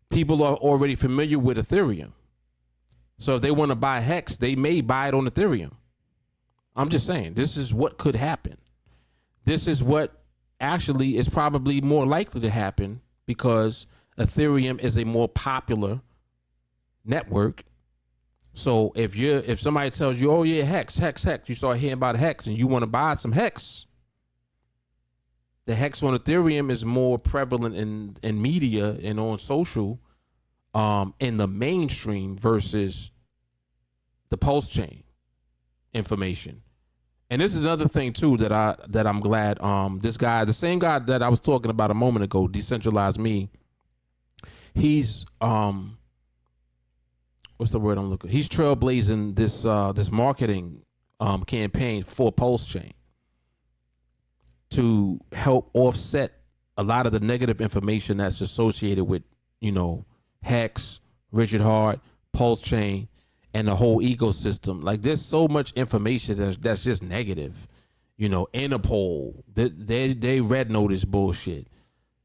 People are already familiar with Ethereum. So if they want to buy HEX, they may buy it on Ethereum. I'm just saying, this is what could happen. This is what actually is probably more likely to happen because Ethereum is a more popular network. So if somebody tells you, oh yeah, HEX, you start hearing about HEX and you want to buy some HEX, the HEX on Ethereum is more prevalent in media and on social, in the mainstream versus the PulseChain information. And this is another thing too that I'm glad this guy, the same guy that I was talking about a moment ago, Decentralized Me, he's what's the word I'm looking? He's trailblazing this marketing campaign for PulseChain to help offset a lot of the negative information that's associated with, HEX, Richard Hart, PulseChain, and the whole ecosystem. Like, there's so much information that's just negative. Interpol, they red notice bullshit.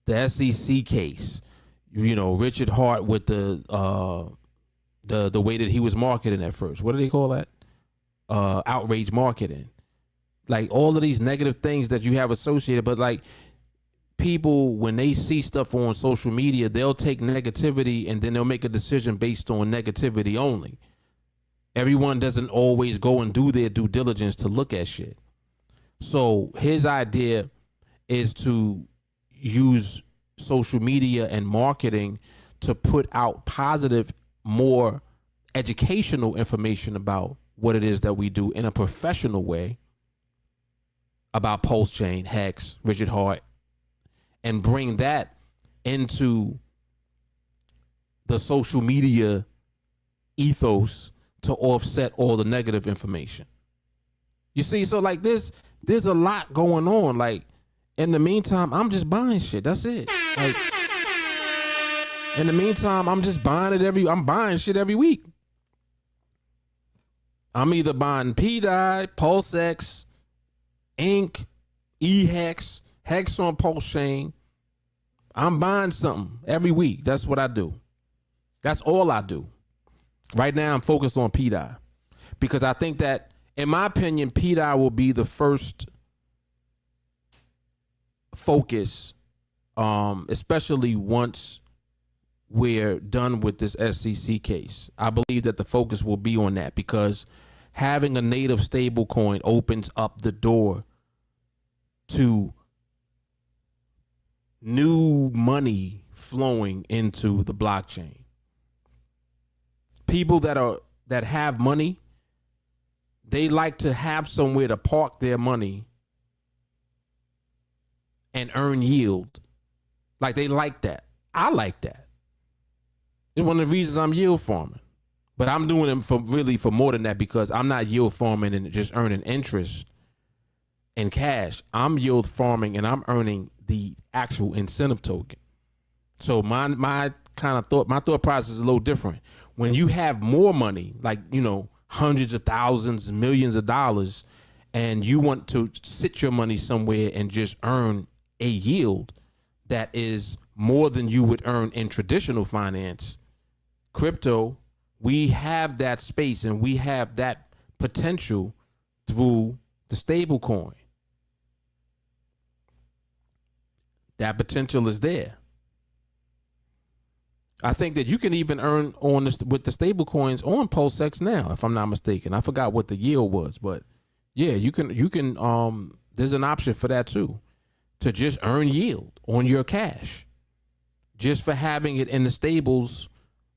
The SEC case, Richard Hart with the way that he was marketing at first. What do they call that? Outrage marketing. Like, all of these negative things that you have associated, but like, people, when they see stuff on social media, they'll take negativity and then they'll make a decision based on negativity only. Everyone doesn't always go and do their due diligence to look at shit. So his idea is to use social media and marketing to put out positive, more educational information about what it is that we do in a professional way about PulseChain, HEX, Richard Hart, and bring that into the social media ethos to offset all the negative information. You see, so like there's a lot going on. Like in the meantime, I'm just buying shit. That's it. Like in the meantime, I'm just buying it I'm buying shit every week. I'm either buying PDI, PulseX, Inc., HEX, HEX on PulseChain. I'm buying something every week. That's what I do. That's all I do. Right now, I'm focused on PDI because I think that, in my opinion, PDI will be the first focus, especially once we're done with this SEC case. I believe that the focus will be on that because having a native stable coin opens up the door to new money flowing into the blockchain. People that have money, they like to have somewhere to park their money and earn yield. Like they like that. I like that. It's one of the reasons I'm yield farming. But I'm doing it for more than that because I'm not yield farming and just earning interest in cash. I'm yield farming and I'm earning the actual incentive token. So my thought process is a little different. When you have more money, like, hundreds of thousands, millions of dollars, and you want to sit your money somewhere and just earn a yield that is more than you would earn in traditional finance, crypto, we have that space and we have that potential through the stable coin. That potential is there. I think that you can even earn on this with the stable coins on PulseX now, if I'm not mistaken. I forgot what the yield was, but yeah, you can there's an option for that too, to just earn yield on your cash just for having it in the stables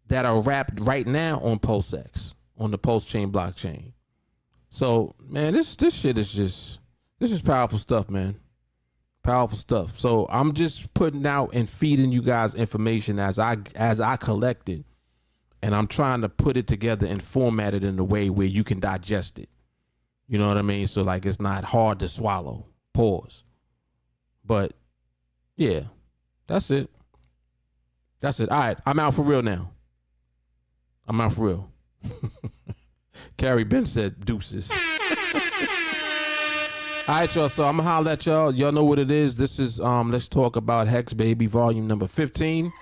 that are wrapped right now on PulseX, on the PulseChain blockchain. So, man, this shit is this is powerful stuff, man. Powerful stuff. So I'm just putting out and feeding you guys information as I collect it, and I'm trying to put it together and format it in a way where you can digest it. You know what I mean? So like it's not hard to swallow. Pause. But yeah, that's it. That's it. All right, I'm out for real now. I'm out for real. Carrie Ben said deuces. All right, y'all. So I'm gonna holler at y'all. Y'all know what it is. This is Let's Talk About HEX, baby, volume number 15.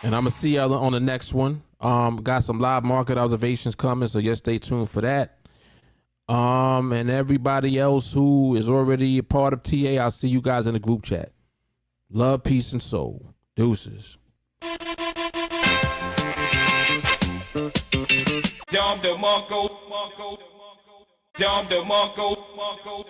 And I'm gonna see y'all on the next one. Got some live market observations coming, so just stay tuned for that. And everybody else who is already a part of TA, I'll see you guys in the group chat. Love, peace, and soul. Deuces. Dom the Monko, Dom the Monko.